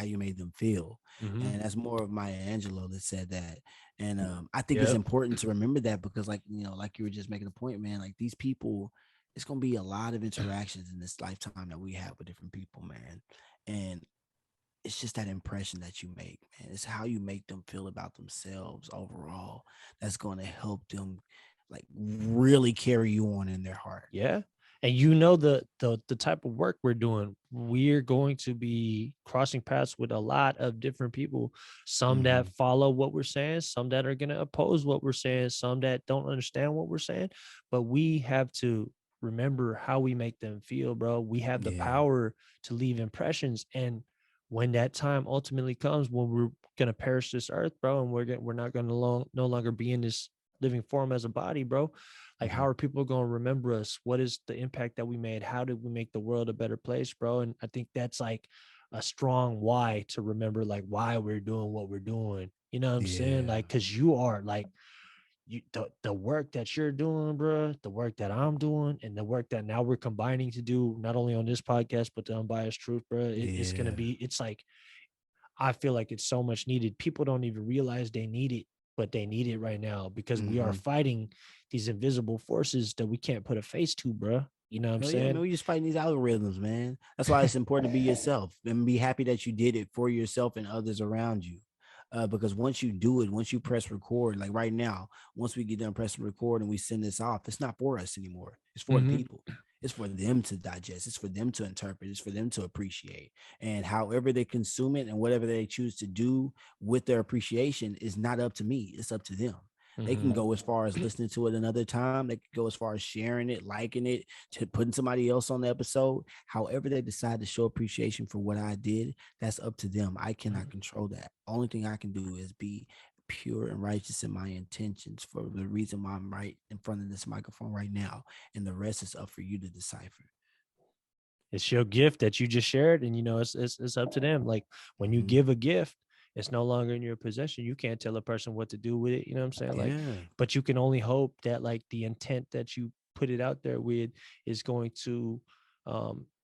you made them feel. Mm-hmm. And that's more of Maya Angelou that said that. And I think it's Yep. important to remember that because, like, like you were just making a point, man, like these people, it's gonna be a lot of interactions in this lifetime that we have with different people, man. And it's just that impression that you make, man. It's how you make them feel about themselves overall that's going to help them like really carry you on in their heart. Yeah. And the type of work we're doing, we're going to be crossing paths with a lot of different people, some that Hmm. follow what we're saying, some that are going to oppose what we're saying, some that don't understand what we're saying, but we have to remember how we make them feel, bro. We have the Yeah. power to leave impressions, and when that time ultimately comes when we're going to perish this earth, bro, and we're not going to no longer be in this living form as a body, bro. Like, how Hmm. are people going to remember us? What is the impact that we made? How did we make the world a better place, bro? And I think that's like a strong why to remember, like why we're doing what we're doing. You know what I'm saying? Yeah. Like, cause you are like the work that you're doing, bro, the work that I'm doing, and the work that now we're combining to do, not only on this podcast but the Unbiased Truth, bro. It's gonna Yeah. be. It's like I feel like it's so much needed. People don't even realize they need it, but they need it right now because we are Hmm. fighting these invisible forces that we can't put a face to, bro. You know what I'm Hell yeah, man. saying? We just fighting these algorithms, man. That's why it's important to be yourself and be happy that you did it for yourself and others around you. Because once you do it, once you press record, like right now, once we get done pressing record and we send this off, it's not for us anymore. It's for the Hmm. people. It's for them to digest. It's for them to interpret. It's for them to appreciate. And however they consume it and whatever they choose to do with their appreciation is not up to me. It's up to them. They can Hmm. go as far as listening to it another time. They can go as far as sharing it, liking it, to putting somebody else on the episode. However, they decide to show appreciation for what I did, that's up to them. I cannot control that. Only thing I can do is be pure and righteous in my intentions for the reason why I'm right in front of this microphone right now. And the rest is up for you to decipher. It's your gift that you just shared, and it's up to them. Like when you Hmm. give a gift, it's no longer in your possession. You can't tell a person what to do with it. You know what I'm saying? Like, Yeah. but you can only hope that like the intent that you put it out there with is going to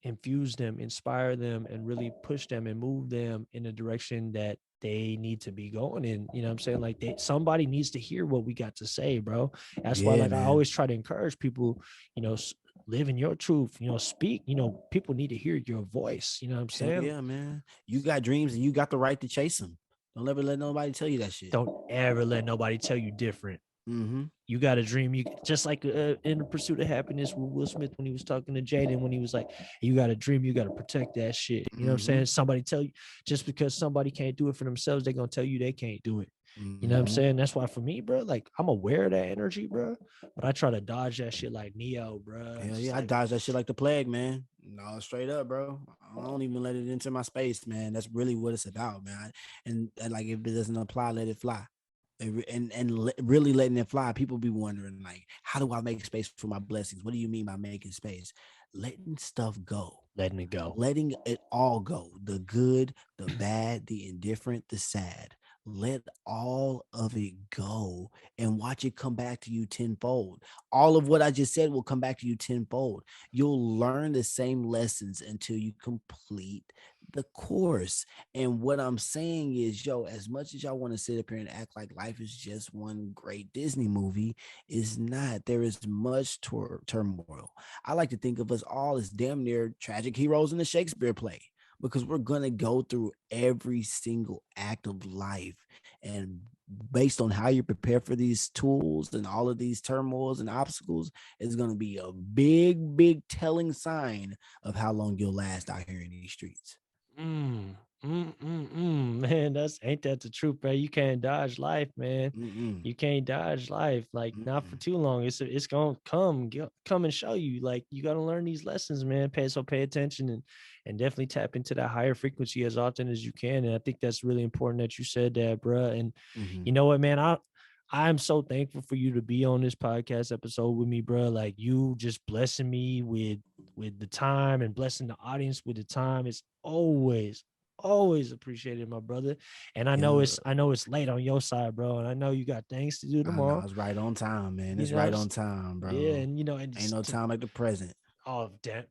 infuse them, inspire them, and really push them and move them in a direction that they need to be going in. You know what I'm saying? Like somebody needs to hear what we got to say, bro. That's why Yeah, like I man. always try to encourage people, you know, live in your truth, speak, people need to hear your voice. You know what I'm Hell saying? yeah, man. You got dreams and you got the right to chase them. Don't ever let nobody tell you that shit. Don't ever let nobody tell you different. Mm-hmm. You got to dream. You just like in the Pursuit of Happiness with Will Smith when he was talking to Jaden, when he was like, "You got to dream. You got to protect that shit." You know what I'm Mm-hmm. saying? Somebody tell you, just because somebody can't do it for themselves, they're gonna tell you they can't do it. You know what I'm Mm-hmm. saying? That's why for me, bro, like I'm aware of that energy, bro, but I try to dodge that shit like Neo, bro. Hell Just yeah, I like, dodge that shit like the plague, man. No, straight up, bro. I don't even let it into my space, man. That's really what it's about, man. And like, if it doesn't apply, let it fly. Really letting it fly. People be wondering, like, how do I make space for my blessings? What do you mean by making space? Letting stuff go, letting it go. letting it all go, the good, the bad, the indifferent, the sad. Let all of it go and watch it come back to you tenfold. All of what I just said will come back to you tenfold. You'll learn the same lessons until you complete the course. And what I'm saying is, yo, as much as y'all want to sit up here and act like life is just one great Disney movie, is not. There is much turmoil. I like to think of us all as damn near tragic heroes in a Shakespeare play, because we're going to go through every single act of life. And based on how you prepare for these tools and all of these turmoils and obstacles, is going to be a big, big telling sign of how long you'll last out here in these streets. Mm, man, that's ain't that the truth, bro? You can't dodge life, man. Mm-mm. You can't dodge life, like not for Mm-mm. too long. It's gonna come and show you. Like you gotta learn these lessons, man. Pay attention and definitely tap into that higher frequency as often as you can. And I think that's really important that you said that, bro. And Mm-hmm. you know what, man, I'm so thankful for you to be on this podcast episode with me, bro. Like you just blessing me with the time and blessing the audience with the time. It's always appreciated, my brother. And Yeah. I know it's late on your side, bro. And I know you got things to do I know tomorrow. it's right on time, man. You It's know, right on time, yeah, bro. and you know, and Ain't no time like the present. oh damn,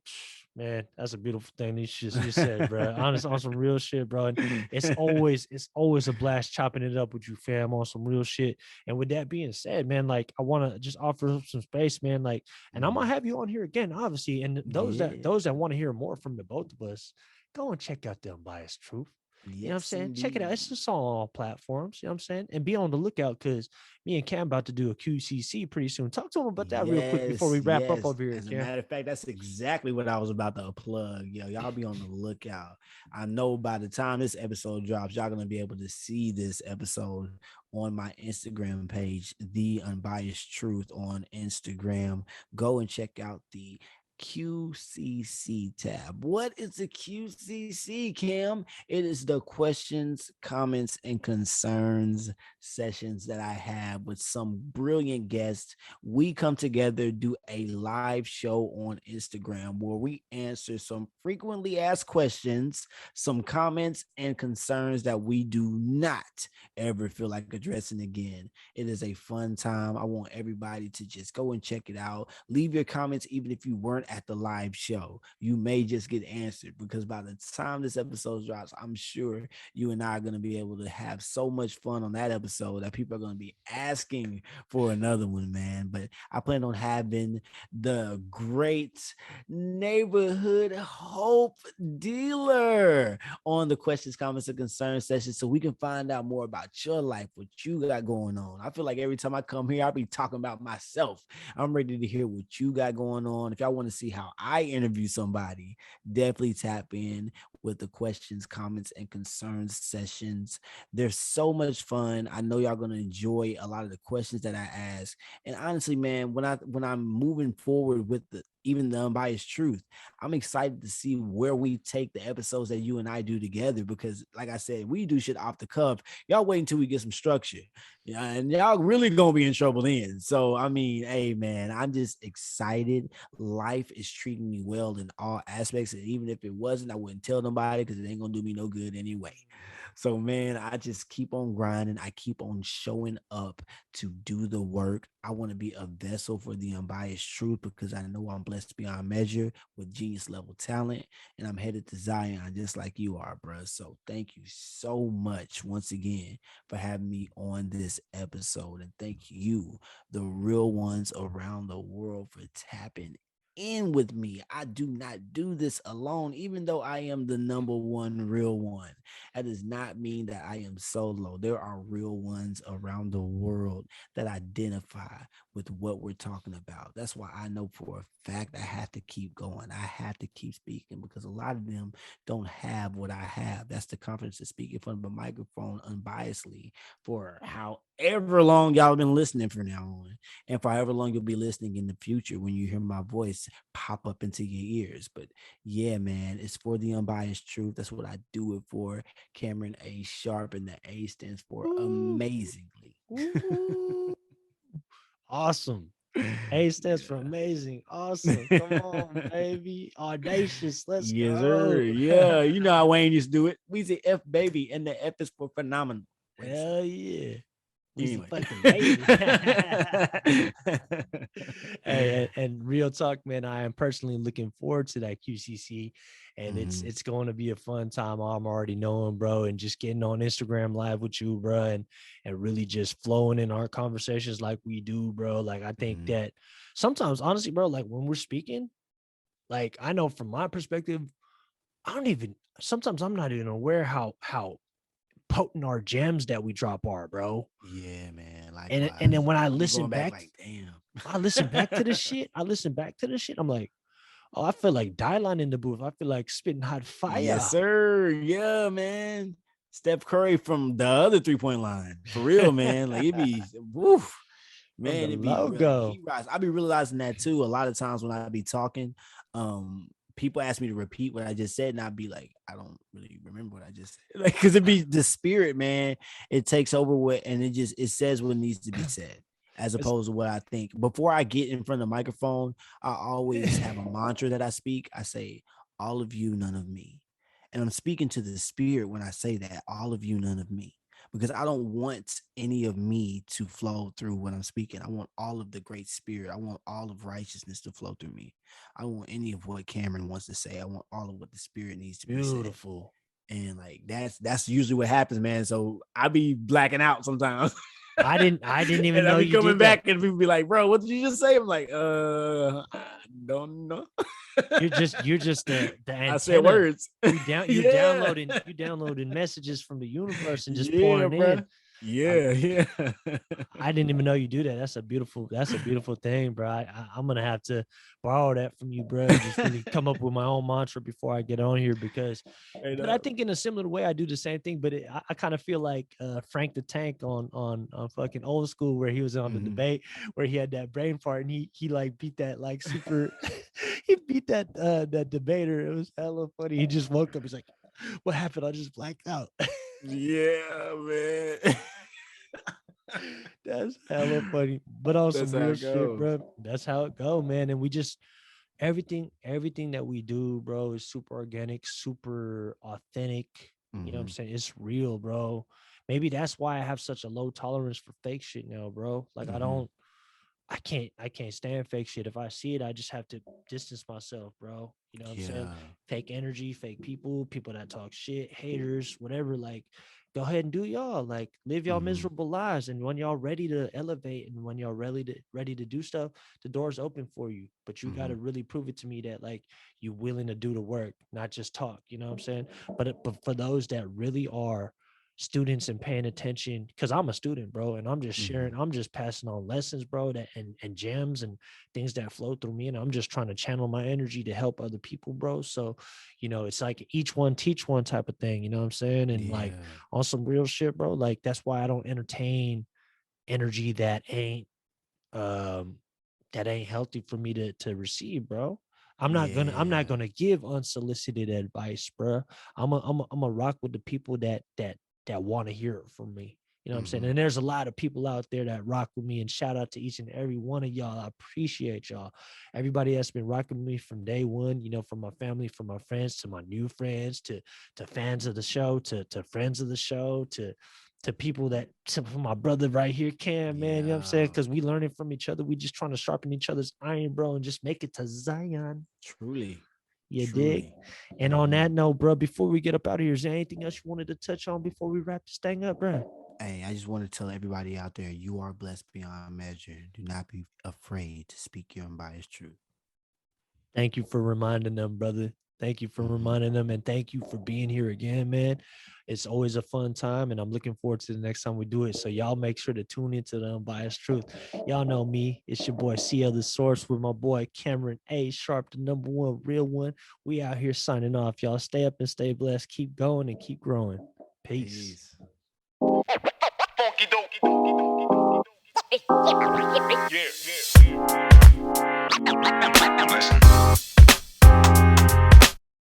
man, that's a beautiful thing you said, bro. Honest, on some real shit, bro. And it's always a blast chopping it up with you, fam, on some real shit. And with that being said, man, like I want to just offer up some space, man. Like, and I'm gonna Mhm. have you on here again, obviously. And Yeah. those that want to hear more from the both of us, go and check out the Unbiased Truth. You know what I'm Yes, saying? Check it out. indeed. It's just on all platforms. You know what I'm saying? And be on the lookout because me and Cam about to do a QCC pretty soon. Talk to him about that real quick before Yes, we wrap up yes. over here, As a Cam. matter of fact, that's exactly what I was about to plug. Yo, y'all be on the lookout. I know by the time this episode drops, y'all gonna be able to see this episode on my Instagram page, The Unbiased Truth on Instagram. Go and check out the QCC tab. What is the QCC, Cam? It is the questions, comments, and concerns sessions that I have with some brilliant guests. We come together, do a live show on Instagram where we answer some frequently asked questions, some comments, and concerns that we do not ever feel like addressing again. It is a fun time. I want everybody to just go and check it out. Leave your comments even if you weren't at the live show. You may just get answered, because by the time this episode drops, I'm sure you and I are going to be able to have so much fun on that episode that people are going to be asking for another one, man. But I plan on having the great neighborhood hope dealer on the questions, comments, and concerns session, so we can find out more about your life, what you got going on. I feel like every time I come here, I'll be talking about myself. I'm ready to hear what you got going on. If y'all want to see how I interview somebody, definitely tap in with the questions, comments, and concerns sessions. They're so much fun. I know y'all gonna enjoy a lot of the questions that I ask. And honestly, man, when I'm moving forward with even the Unbiased Truth, I'm excited to see where we take the episodes that you and I do together, because like I said, we do shit off the cuff. Y'all wait until we get some structure. Yeah, and y'all really gonna be in trouble then. So I mean, hey man, I'm just excited. Life is treating me well in all aspects, and even if it wasn't, I wouldn't tell nobody because it ain't gonna do me no good anyway. So man, I just keep on grinding. I keep on showing up to do the work. I want to be a vessel for the Unbiased Truth, because I know I'm blessed beyond measure with genius level talent, and I'm headed to Zion just like you are, bro. So thank you so much once again for having me on this episode, and thank you, the real ones around the world, for tapping in with me. I do not do this alone, even though I am the number one real one. That does not mean that I am solo. There are real ones around the world that identify with what we're talking about. That's why I know for a fact I have to keep going. I have to keep speaking because a lot of them don't have what I have. That's the confidence to speak in front of a microphone unbiasedly for however long y'all been listening for now on, and for however long you'll be listening in the future when you hear my voice pop up into your ears. But yeah, man, it's for the unbiased truth. That's what I do it for. Cameron A. Sharpe, and the A stands for Ooh, amazingly. ooh. Awesome. A stands for Yeah. amazing. Awesome. Come on, baby. Audacious. Let's Yes, sir. go. Yeah, you know how Wayne used to do it. We say F baby, and the F is for phenomenal. What is Hell yeah. Weezy anyway? fucking baby. Hey, and real talk, man. I am personally looking forward to that QCC, and it's going to be a fun time. I'm already knowing, bro, and just getting on Instagram live with you, bro, and really just flowing in our conversations like we do, bro. Like I think that sometimes, honestly, bro, like when we're speaking, like I know from my perspective, I don't even. Sometimes I'm not even aware how potent our gems that we drop are, bro. Yeah, man. And then Likewise. when I I be listen going back back, like, damn. I listen back to the shit. I listen back to the shit. I'm like, oh, I feel like Dylan in the booth. I feel like spitting hot Yes, fire. sir. Yeah, man. Steph Curry from the other 3-point line. For real, man. Like it be woof. From the Man, it be like logo. he rise. I be realizing that too. A lot of times when I be talking, people ask me to repeat what I just said, and I'd be like, I don't really remember what I just said. Like, cause it be the spirit, man. It takes over what, and it says what needs to be said, as It's, opposed to what I think. Before I get in front of the microphone, I always have a mantra that I speak. I say, all of you, none of me. And I'm speaking to the spirit when I say that, all of you, none of me, because I don't want any of me to flow through when I'm speaking. I want all of the great spirit. I want all of righteousness to flow through me. I don't want any of what Cameron wants to say. I want all of what the spirit needs to be said. beautiful. And like that's usually what happens, man. So I be blacking out sometimes. I didn't even And I know be you coming did that. back and people be like, bro, what did you just say? I'm like, I don't know. You're just the I said antenna. words. You're Yeah. downloading messages from the universe and just Yeah, pouring bro. in. I'm Yeah, yeah. I didn't even know you do that. That's a beautiful thing, bro. I'm gonna have to borrow that from you, bro, and just really come up with my own mantra before I get on here because, Straight but I up. think in a similar way I do the same thing. But I kind of feel like Frank the Tank on fucking Old School where he was on the Mhm. debate where he had that brain fart and he like beat that like super, he beat that debater. It was hella funny. He just woke up. He's like, "What happened? I just blacked out." Yeah, man. That's hella funny. But on That's some how real it shit, goes. bro. That's how it go, man. And we just everything that we do, bro, is super organic, super authentic. You know what I'm Mhm. saying? It's real, bro. Maybe that's why I have such a low tolerance for fake shit now, bro. Like Mhm. I can't stand fake shit. If I see it, I just have to distance myself, bro. You know what I'm saying? Yeah. Fake energy, fake people that talk shit, haters, whatever. Like, go ahead and do y'all. Like, live y'all Mhm. miserable lives. And when y'all ready to elevate and when y'all ready to do stuff, the door's open for you. But you gotta Mhm. really prove it to me that like you willing to do the work, not just talk. You know what I'm saying? But for those that really are students and paying attention because I'm a student, bro, and I'm just Mhm. sharing, I'm just passing on lessons, bro, that and gems and things that flow through me. And I'm just trying to channel my energy to help other people, bro. So, it's like each one teach one type of thing, you know what I'm saying? And like Yeah. on some real shit, bro, like that's why I don't entertain energy um that ain't healthy for me to receive, bro. I'm not Yeah. gonna give unsolicited advice, bro. I'm a rock with the people that want to hear it from me. You know what I'm saying? Mhm. And there's a lot of people out there that rock with me, and shout out to each and every one of y'all. I appreciate y'all. Everybody that's been rocking with me from day one, from my family, from my friends to my new friends, to fans of the show, to friends of the show, to people to my brother right here, Cam, man. You know what I'm saying? Yeah. Because we learning from each other. We just trying to sharpen each other's iron, bro, and just make it to Zion. Truly. You dig? Truly. And on Mhm. that note, bro, before we get up out of here, is there anything else you wanted to touch on before we wrap this thing up, bro? Hey, I just want to tell everybody out there, you are blessed beyond measure. Do not be afraid to speak your unbiased truth. Thank you for reminding them, brother. Thank you for reminding them, and thank you for being here again, man. It's always a fun time, and I'm looking forward to the next time we do it. So y'all make sure to tune into the Unbiased Truth. Y'all know me. It's your boy CL the Source with my boy Cameron A. Sharpe, the number one real one. We out here signing off. Y'all stay up and stay blessed. Keep going and keep growing. Peace. Funky dokie. Yeah.